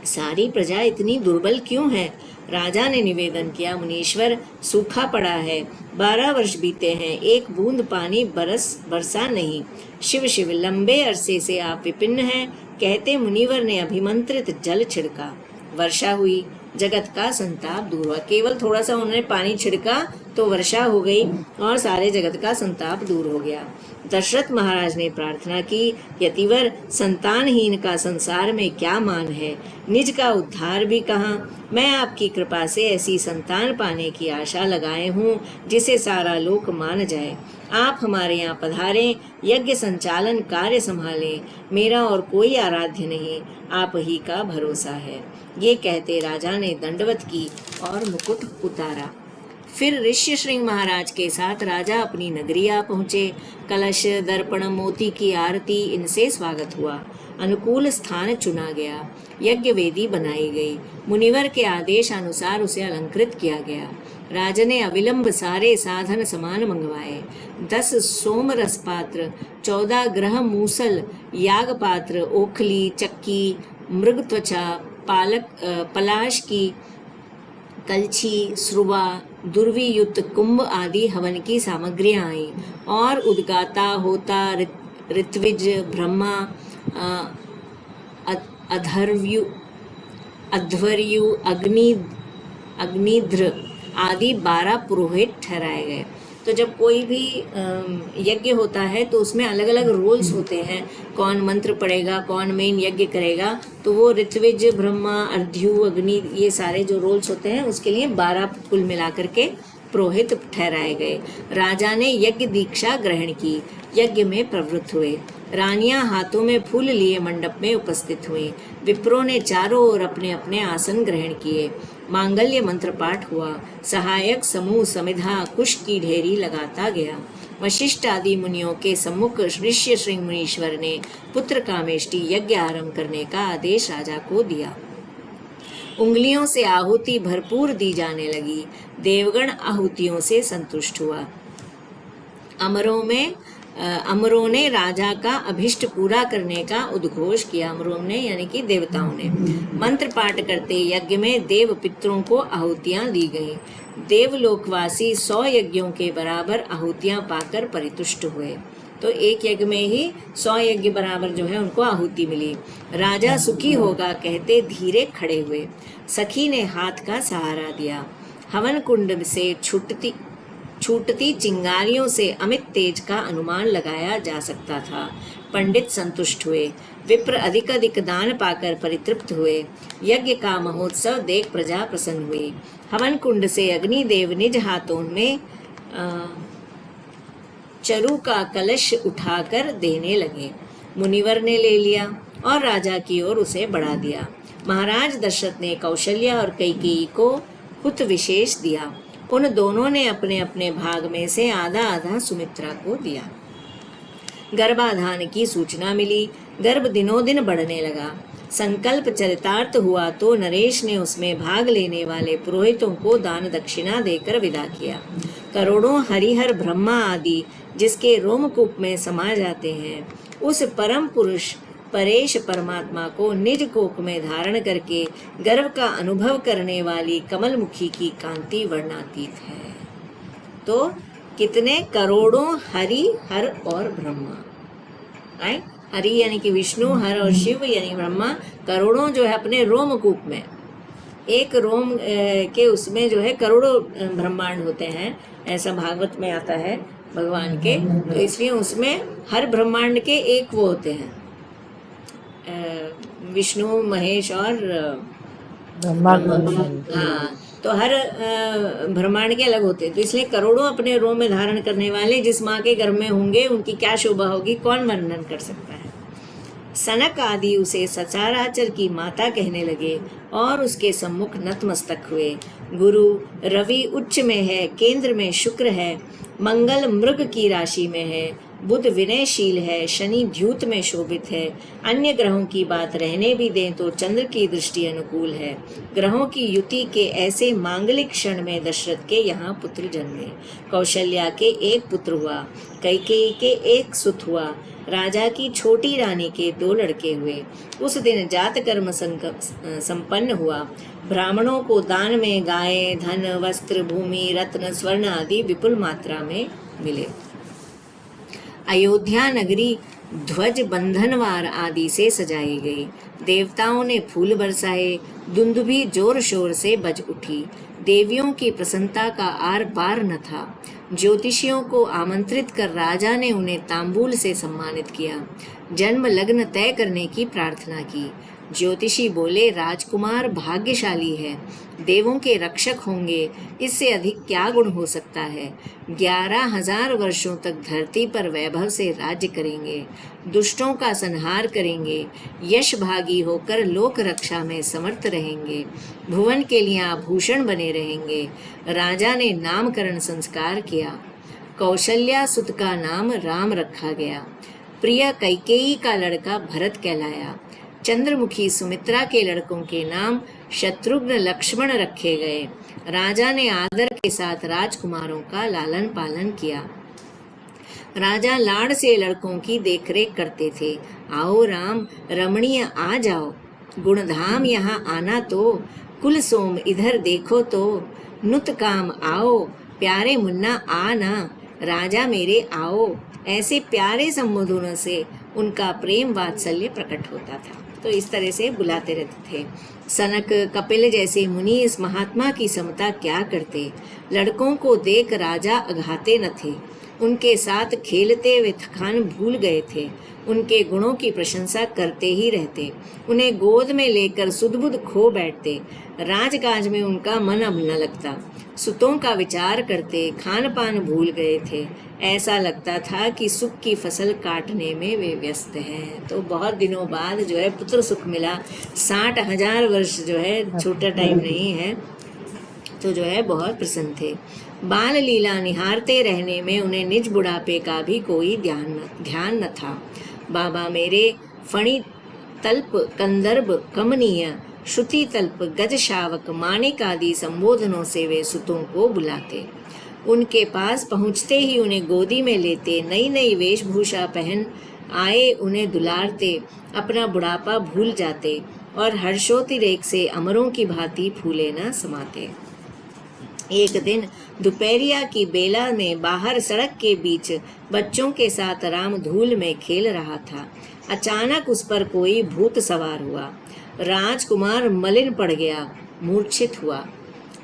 सारी प्रजा इतनी दुर्बल क्यों है? राजा ने निवेदन किया, मुनीश्वर, सूखा पड़ा है, 12 वर्ष बीते हैं, एक बूंद पानी बरसा नहीं। शिव शिव, लंबे अरसे से आप विपिन्न हैं। कहते मुनिवर ने अभिमंत्रित जल छिड़का, वर्षा हुई, जगत का संताप दूर हुआ। केवल थोड़ा सा उन्होंने पानी छिड़का तो वर्षा हो गई और सारे जगत का संताप दूर हो गया। दशरथ महाराज ने प्रार्थना की, यतिवर, संतानहीन का संसार में क्या मान है, निज का उद्धार भी कहाँ। मैं आपकी कृपा से ऐसी संतान पाने की आशा लगाए हूँ जिसे सारा लोक मान जाए। आप हमारे यहाँ पधारें, यज्ञ संचालन कार्य संभालें। मेरा और कोई आराध्य नहीं, आप ही का भरोसा है। ये कहते राजा ने दंडवत की और मुकुट उतारा। फिर ऋष्य श्रृंग महाराज के साथ राजा अपनी नगरी आ पहुँचे। कलश, दर्पण, मोती की आरती, इनसे स्वागत हुआ। अनुकूल स्थान चुना गया, यज्ञ वेदी बनाई गई। मुनिवर के आदेश अनुसार उसे अलंकृत किया गया। राजा ने अविलंब सारे साधन सामान मंगवाए। 10 सोम रस पात्र, 14 ग्रह मूसल, याग पात्र, ओखली, चक्की, मृग त्वचा, पलाश की कलछी, श्रुवा, दुर्वियुक्त कुंभ आदि हवन की सामग्रियां आई और उद्गाता, होता, ऋत्विज, ब्रह्मा, अध्वर्यु, अग्निध्र आदि 12 पुरोहित ठहराए गए। तो जब कोई भी यज्ञ होता है तो उसमें अलग अलग रोल्स होते हैं, कौन मंत्र पढ़ेगा, कौन मेन यज्ञ करेगा। तो वो ऋत्विज, ब्रह्मा, अर्ध्यु, अग्नि, ये सारे जो रोल्स होते हैं उसके लिए 12 कुल मिलाकर के पुरोहित ठहराए गए। राजा ने यज्ञ दीक्षा ग्रहण की, यज्ञ में प्रवृत्त हुए। रानियां हाथों में फूल लिए मंडप में उपस्थित हुई। विप्रों ने चारों ओर अपने अपने आसन ग्रहण किए। मांगल्य मंत्र पाठ हुआ। सहायक समूह समिधा कुश की ढेरी लगाता गया। वशिष्ठ आदि मुनियों के सम्मुख ऋष्य श्रृंग मुनीश्वर ने पुत्र कामेष्टि यज्ञ आरंभ करने का आदेश राजा को दिया। उंगलियों से आहुति भरपूर दी जाने लगी। देवगण आहुतियों से संतुष्ट हुआ। अमरों ने राजा का अभिष्ट पूरा करने का उद्घोष किया। अमरों ने यानी कि देवताओं ने मंत्र पाठ करते यज्ञ में देव पितरों को आहुतियां दी गईं। देवलोकवासी 100 यज्ञों के बराबर आहुतियां पाकर परितुष्ट हुए। तो एक यज्ञ में ही 100 यज्ञ बराबर जो है उनको आहुति मिली। राजा सुखी होगा कहते धीरे खड़े हुए। सखी ने हाथ का सहारा दिया। हवन कुंड से छूटती चिंगारियों से अमित तेज का अनुमान लगाया जा सकता था। पंडित संतुष्ट हुए। विप्र अधिक अधिक दान पाकर परितृप्त हुए। यज्ञ का महोत्सव देख प्रजा प्रसन्न हुई। हवन कुंड से अग्निदेव निज हाथों में चरु का कलश उठाकर देने लगे। मुनिवर ने ले लिया और राजा की ओर उसे बढ़ा दिया। महाराज दशरथ ने कौशल्या और कैकेयी को हुत विशेष दिया। उन दोनों ने अपने अपने भाग में से आधा आधा सुमित्रा को दिया। गर्भाधान की सूचना मिली। गर्भ दिनों दिन बढ़ने लगा। संकल्प चरितार्थ हुआ तो नरेश ने उसमें भाग लेने वाले पुरोहितों को दान दक्षिणा देकर विदा किया। करोड़ों हरिहर ब्रह्मा आदि जिसके रोमकूप में समा जाते हैं, उस परम पुरुष परेश परमात्मा को निज कोक में धारण करके गर्व का अनुभव करने वाली कमलमुखी की कांति वर्णातीत है। तो कितने करोड़ों हरि, हर और ब्रह्मा, राइट? हरि यानी कि विष्णु, हर और शिव यानी ब्रह्मा। करोड़ों जो है अपने रोमकूप में, एक रोम के उसमें जो है करोड़ों ब्रह्मांड होते हैं, ऐसा भागवत में आता है भगवान के। तो इसलिए उसमें हर ब्रह्मांड के एक वो होते हैं, विष्णु, महेश और ब्रह्मा। हाँ, तो हर ब्रह्मांड के अलग होते हैं। तो इसलिए करोड़ों अपने रोम में धारण करने वाले जिस माँ के गर्भ में होंगे उनकी क्या शोभा होगी, कौन वर्णन कर सकता है। सनक आदि उसे सचराचर की माता कहने लगे और उसके सम्मुख नतमस्तक हुए। गुरु रवि उच्च में है, केंद्र में शुक्र है, मंगल मृग की राशि में है, बुध विनयशील है, शनि द्यूत में शोभित है। अन्य ग्रहों की बात रहने भी दें तो चंद्र की दृष्टि अनुकूल है। ग्रहों की युति के ऐसे मांगलिक क्षण में दशरथ के यहाँ पुत्र जन्मे। कौशल्या के एक पुत्र हुआ, कैकेयी के एक सुत हुआ, राजा की छोटी रानी के 2 लड़के हुए। उस दिन जात कर्म संपन्न हुआ। ब्राह्मणों को दान में गाय, धन, वस्त्र, भूमि, रत्न, स्वर्ण आदि विपुल मात्रा में मिले। अयोध्या नगरी ध्वज बंधनवार आदि से सजाई गई। देवताओं ने फूल बरसाए। दुंदुभी जोर शोर से बज उठी। देवियों की प्रसन्नता का आर पार न था। ज्योतिषियों को आमंत्रित कर राजा ने उन्हें तांबूल से सम्मानित किया। जन्म लग्न तय करने की प्रार्थना की। ज्योतिषी बोले, राजकुमार भाग्यशाली है, देवों के रक्षक होंगे, इससे अधिक क्या गुण हो सकता है। 11,000 वर्षों तक धरती पर वैभव से राज्य करेंगे, दुष्टों का संहार करेंगे, यश भागी होकर लोक रक्षा में समर्थ रहेंगे, भुवन के लिए आभूषण बने रहेंगे। राजा ने नामकरण संस्कार किया। कौशल्या सुत का नाम राम रखा गया। प्रिय कैकेयी का लड़का भरत कहलाया। चंद्रमुखी सुमित्रा के लड़कों के नाम शत्रुघ्न लक्ष्मण रखे गए। राजा ने आदर के साथ राजकुमारों का लालन पालन किया। राजा लाड़ से लड़कों की देखरेख करते थे। आओ राम रमणीय आ जाओ, गुणधाम यहाँ आना तो, कुल सोम इधर देखो तो, नुत काम आओ, प्यारे मुन्ना आना, राजा मेरे आओ। ऐसे प्यारे संबोधनों से उनका प्रेम वात्सल्य प्रकट होता था। तो इस तरह से बुलाते रहते थे। सनक कपिल जैसे मुनि इस महात्मा की समता क्या करते। लड़कों को देख राजा अघाते न थे। उनके साथ खेलते वे थकान भूल गए थे। उनके गुणों की प्रशंसा करते ही रहते। उन्हें गोद में लेकर सुध-बुध खो बैठते। राजकाज में उनका मन अब न लगता। सुतों का विचार करते, खान पान भूल गए थे। ऐसा लगता था कि सुख की फसल काटने में वे व्यस्त हैं। तो बहुत दिनों बाद जो है पुत्र सुख मिला। 60,000 वर्ष जो है छोटा टाइम नहीं है। तो जो है बहुत प्रसन्न थे। बाल लीला निहारते रहने में उन्हें निज बुढ़ापे का भी कोई ध्यान न था। बाबा मेरे फणी तल्प कंदर्भ कमनीय, श्रुति तल्प गज शावक, माणिक आदि संबोधनों से वे सुतों को बुलाते। उनके पास पहुँचते ही उन्हें गोदी में लेते, नई नई वेशभूषा पहन आए उन्हें दुलारते, अपना बुढ़ापा भूल जाते और हर्षोतिरेक से अमरों की भांति फूले न समाते। एक दिन दोपहरिया की बेला में बाहर सड़क के बीच बच्चों के साथ राम धूल में खेल रहा था। अचानक उस पर कोई भूत सवार हुआ। राजकुमार मलिन पड़ गया, मूर्छित हुआ।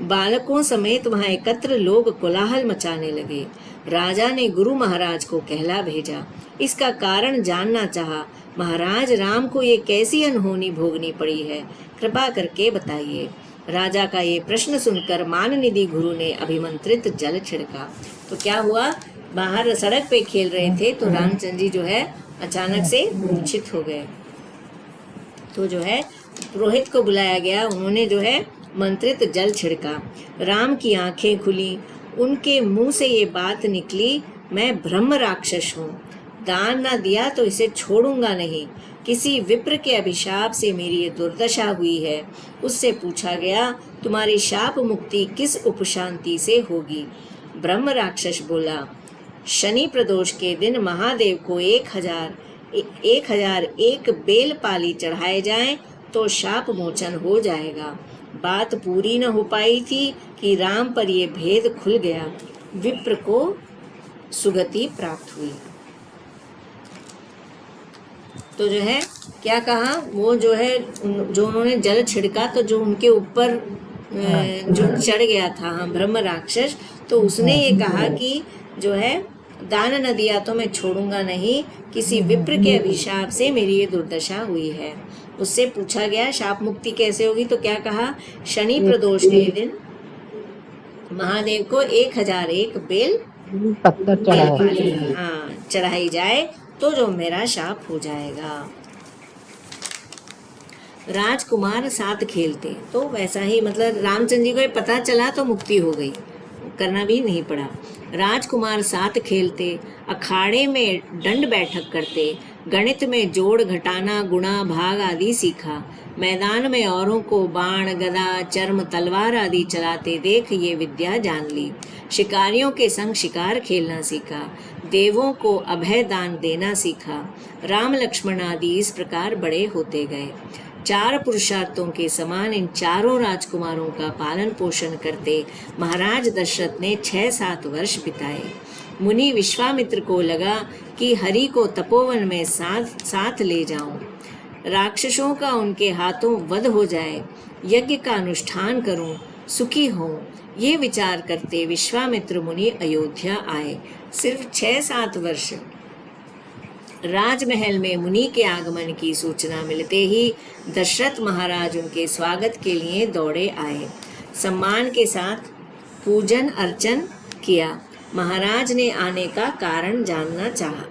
बालकों समेत वहां एकत्र लोग कोलाहल मचाने लगे। राजा ने गुरु महाराज को कहला भेजा। इसका कारण जानना चाहा। महाराज, राम को ये कैसी अनहोनी भोगनी पड़ी है, कृपा करके बताइए। राजा का ये प्रश्न सुनकर माननिधि गुरु ने अभिमंत्रित जल छिड़का। तो क्या हुआ, बाहर सड़क पे खेल रहे थे तो रामचंद्र जी जो है अचानक से मूर्छित हो गए। तो जो है पुरोहित को बुलाया गया। उन्होंने जो है मंत्रित जल छिड़का। राम की आंखें खुली। उनके मुंह से ये बात निकली, मैं ब्रह्म राक्षस हूँ, दान ना दिया तो इसे छोड़ूंगा नहीं। किसी विप्र के अभिशाप से मेरी ये दुर्दशा हुई है। उससे पूछा गया, तुम्हारी शाप मुक्ति किस उपशांति से होगी। ब्रह्म राक्षस बोला, शनि प्रदोष के दिन महादेव को 1001 बेल पाली चढ़ाए जाएं तो शाप मोचन हो जाएगा। बात पूरी न हो पाई थी कि राम पर यह भेद खुल गया। विप्र को सुगति प्राप्त हुई। तो जो है क्या कहा, वो जो है जो उन्होंने जल छिड़का तो जो उनके ऊपर जो चढ़ गया था ब्रह्म राक्षस, तो उसने ये कहा कि जो है दान न दिया तो मैं छोड़ूंगा नहीं। किसी विप्र के अभिशाप से मेरी ये दुर्दशा हुई है। उससे पूछा गया शाप मुक्ति कैसे होगी, तो क्या कहा, शनि प्रदोष के दिन महादेव को 1001 बेल पत्थर चढ़ाई जाए तो जो मेरा शाप हो जाएगा। राजकुमार साथ खेलते तो वैसा ही, मतलब रामचंद्र जी को पता चला तो मुक्ति हो गई, करना भी नहीं पड़ा। राजकुमार साथ खेलते, अखाड़े में दंड बैठक करते, गणित में जोड़ घटाना गुणा भाग आदि सीखा। मैदान में औरों को बाण गदा चर्म तलवार आदि चलाते देख ये विद्या जान ली। शिकारियों के संग शिकार खेलना सीखा। देवों को अभय दान देना सीखा। राम लक्ष्मण आदि इस प्रकार बड़े होते गए। 4 पुरुषार्थों के समान इन चारों राजकुमारों का पालन पोषण करते महाराज दशरथ ने 6-7 वर्ष बिताए। मुनि विश्वामित्र को लगा कि हरि को तपोवन में साथ ले जाऊं, राक्षसों का उनके हाथों वध हो जाए, यज्ञ का अनुष्ठान करूं, सुखी हो। ये विचार करते विश्वामित्र मुनि अयोध्या आए। सिर्फ 6-7 वर्ष राजमहल में मुनि के आगमन की सूचना मिलते ही दशरथ महाराज उनके स्वागत के लिए दौड़े आए। सम्मान के साथ पूजन अर्चन किया। महाराज ने आने का कारण जानना चाहा।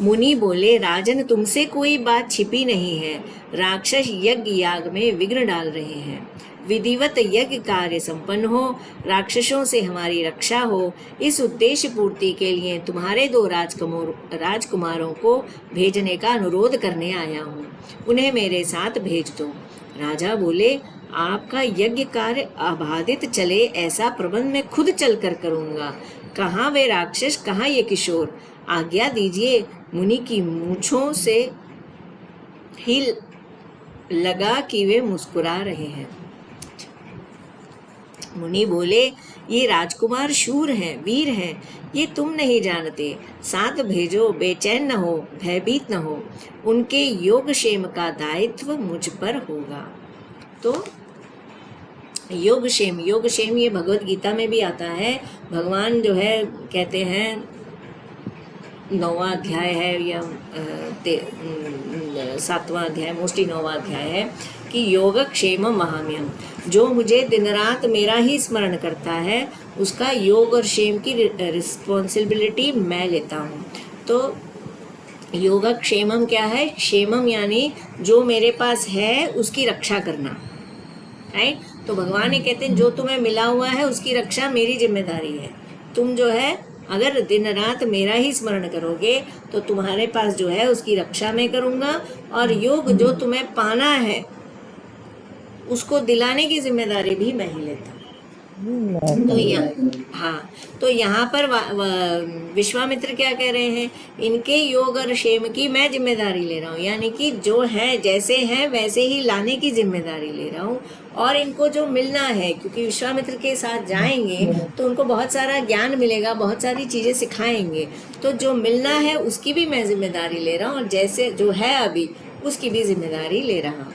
मुनि बोले, राजन, तुमसे कोई बात छिपी नहीं है। राक्षस यज्ञ याग में विघ्न डाल रहे हैं। विधिवत यज्ञ कार्य संपन्न हो, राक्षसों से हमारी रक्षा हो, इस उद्देश्य पूर्ति के लिए तुम्हारे 2 राजकुमारों को भेजने का अनुरोध करने आया हूँ। उन्हें मेरे साथ भेज दो। राजा बोले, आपका यज्ञ कार्य अबाधित चले ऐसा प्रबंध मैं खुद चलकर करूँगा। कहाँ वे राक्षस, कहाँ ये किशोर? आज्ञा दीजिए। मुनि की मूंछों से ही लगा कि वे मुस्कुरा रहे हैं। मुनि बोले, ये राजकुमार शूर हैं, वीर हैं, ये तुम नहीं जानते। साथ भेजो, बेचैन न हो, भयभीत न हो। उनके योगक्षेम का दायित्व मुझ पर होगा। तो योगक्षेम ये भगवत गीता में भी आता है। भगवान जो है कहते हैं, 9वां अध्याय है या 7वां अध्याय, मोस्टली 9वां अध्याय है कि योगक्षेम महाम्यम। जो मुझे दिन रात मेरा ही स्मरण करता है, उसका योग और क्षेम की रिस्पॉन्सिबिलिटी मैं लेता हूँ। तो योगक्षेमम क्या है? क्षेमम यानी जो मेरे पास है उसकी रक्षा करना, राइट? तो भगवान ये कहते हैं, जो तुम्हें मिला हुआ है उसकी रक्षा मेरी जिम्मेदारी है। तुम जो है अगर दिन रात मेरा ही स्मरण करोगे तो तुम्हारे पास जो है उसकी रक्षा मैं करूँगा, और योग जो तुम्हें पाना है उसको दिलाने की जिम्मेदारी भी मैं ही लेता हूँ। तो यहाँ पर विश्वामित्र क्या कह रहे हैं? इनके योग और क्षेम की मैं जिम्मेदारी ले रहा हूँ, यानी कि जो है जैसे हैं वैसे ही लाने की जिम्मेदारी ले रहा हूँ। और इनको जो मिलना है, क्योंकि विश्वामित्र के साथ जाएंगे तो उनको बहुत सारा ज्ञान मिलेगा, बहुत सारी चीज़ें सिखाएंगे। तो जो मिलना है उसकी भी मैं जिम्मेदारी ले रहा हूँ, और जैसे जो है अभी उसकी भी जिम्मेदारी ले रहा हूँ।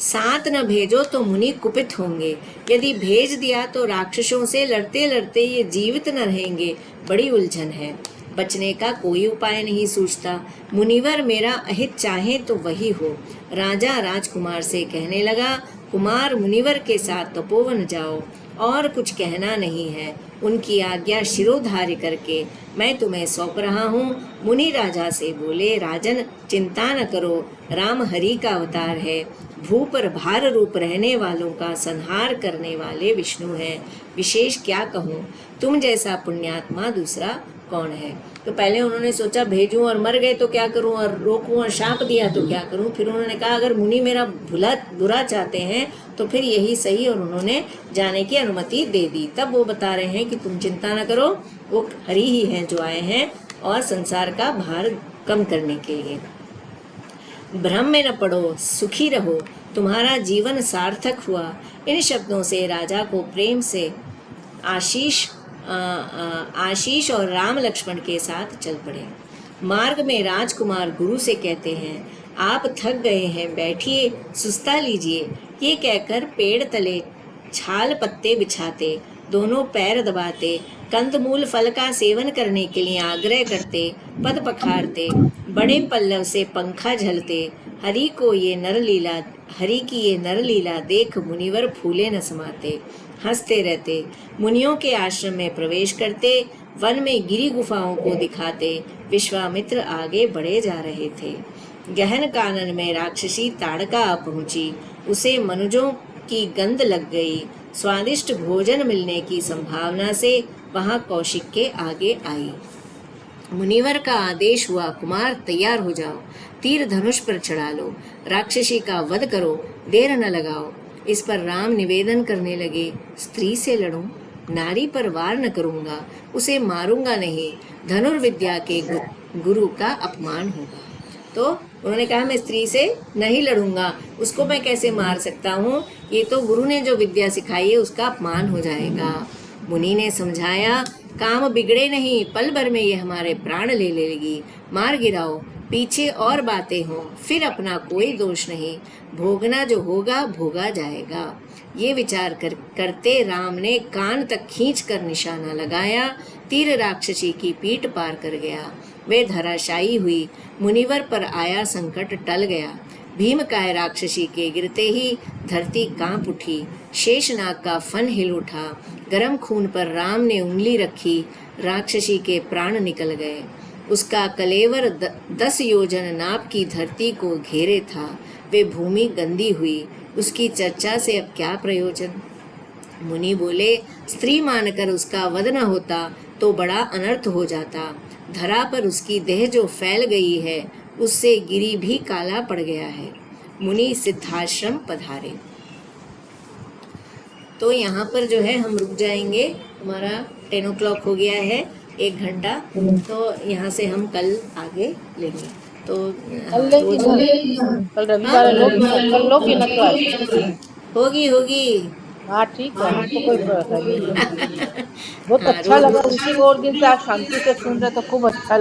साथ न भेजो तो मुनि कुपित होंगे। यदि भेज दिया तो राक्षसों से लड़ते लड़ते ये जीवित न रहेंगे। बड़ी उलझन है, बचने का कोई उपाय नहीं सूझता। मुनिवर मेरा अहित चाहे तो वही हो। राजा राजकुमार से कहने लगा, कुमार मुनिवर के साथ तपोवन जाओ, और कुछ कहना नहीं है। उनकी आज्ञा शिरोधार्य करके मैं तुम्हें सौंप रहा हूँ। मुनि राजा से बोले, राजन, चिंता न करो, राम हरि का अवतार है। भू पर भार रूप रहने वालों का संहार करने वाले विष्णु हैं। विशेष क्या कहूँ, तुम जैसा पुण्यात्मा दूसरा कौन है? तो पहले उन्होंने सोचा भेजूं और मर गए तो क्या करूं, और रोकूं और शाप दिया तो क्या करूं। फिर उन्होंने कहा अगर मुनि मेरा बुरा चाहते हैं तो फिर यही सही, और उन्होंने जाने की अनुमति दे दी। तब वो बता रहे हैं कि तुम चिंता न करो, वो हरि ही हैं जो आए हैं और संसार का भार कम करने के लिए। भ्रम में न पड़ो, सुखी रहो, तुम्हारा जीवन सार्थक हुआ। इन शब्दों से राजा को प्रेम से आशीष और राम लक्ष्मण के साथ चल पड़े। मार्ग में राजकुमार गुरु से कहते हैं, आप थक गए हैं, बैठिए, सुस्ता लीजिए। ये कहकर पेड़ तले छाल पत्ते बिछाते, दोनों पैर दबाते, कंदमूल फल का सेवन करने के लिए आग्रह करते, पद पखारते, बड़े पल्लव से पंखा झलते। हरि की ये नर लीला देख मुनिवर फूले न समाते, हंसते रहते। मुनियों के आश्रम में प्रवेश करते, वन में गिरी गुफाओं को दिखाते। विश्वामित्र आगे बढ़े जा रहे थे। गहन कानन में राक्षसी ताड़का आ पहुंची, उसे मनुजों की गंध लग गई। स्वादिष्ट भोजन मिलने की संभावना से वहां कौशिक के आगे आई। मुनिवर का आदेश हुआ, कुमार तैयार हो जाओ, तीर धनुष पर चढ़ा लो, राक्षसी का वध करो, देर न लगाओ। इस पर राम निवेदन करने लगे, स्त्री से लड़ूं, नारी पर वार न करूंगा, उसे मारूंगा नहीं, धनुर्विद्या के गुरु का अपमान होगा। तो उन्होंने कहा मैं स्त्री से नहीं लड़ूंगा, उसको मैं कैसे मार सकता हूँ, ये तो गुरु ने जो विद्या सिखाई है उसका अपमान हो जाएगा। मुनि ने समझाया, काम बिगड़े नहीं, पल भर में ये हमारे प्राण ले लेगी, मार गिराओ। पीछे और बातें हों, फिर अपना कोई दोष नहीं, भोगना जो होगा भोगा जाएगा। ये विचार करते राम ने कान तक खींच कर निशाना लगाया। तीर राक्षसी की पीठ पार कर गया। वे धराशायी हुई। मुनिवर पर आया संकट टल गया। भीमकाय राक्षसी के गिरते ही धरती कांप उठी। शेषनाग का फन हिल उठा। गरम खून पर राम ने उंगली रखी। राक्षसी के प्राण निकल गए। उसका कलेवर 10 योजन नाप की धरती को घेरे था। वे भूमि गंदी हुई। उसकी चर्चा से अब क्या प्रयोजन। मुनि बोले, स्त्री मानकर उसका वध न होता तो बड़ा अनर्थ हो जाता। धरा पर उसकी देह जो फैल गई है, उससे गिरी भी काला पड़ गया है। मुनि सिद्धाश्रम पधारे। तो यहाँ पर जो है हम रुक जाएंगे। हमारा 10 o'clock हो गया है, 1 घंटा। तो यहाँ से हम कल आगे लेंगे। तो कल रविवार है, कल लोग ना क्लास होगी। हाँ ठीक है, हमको कोई परेशानी नहीं। बहुत हाँ, अच्छा रोज लगा, उसी और दिन से आप शांति से सुन रहे तो खूब अच्छा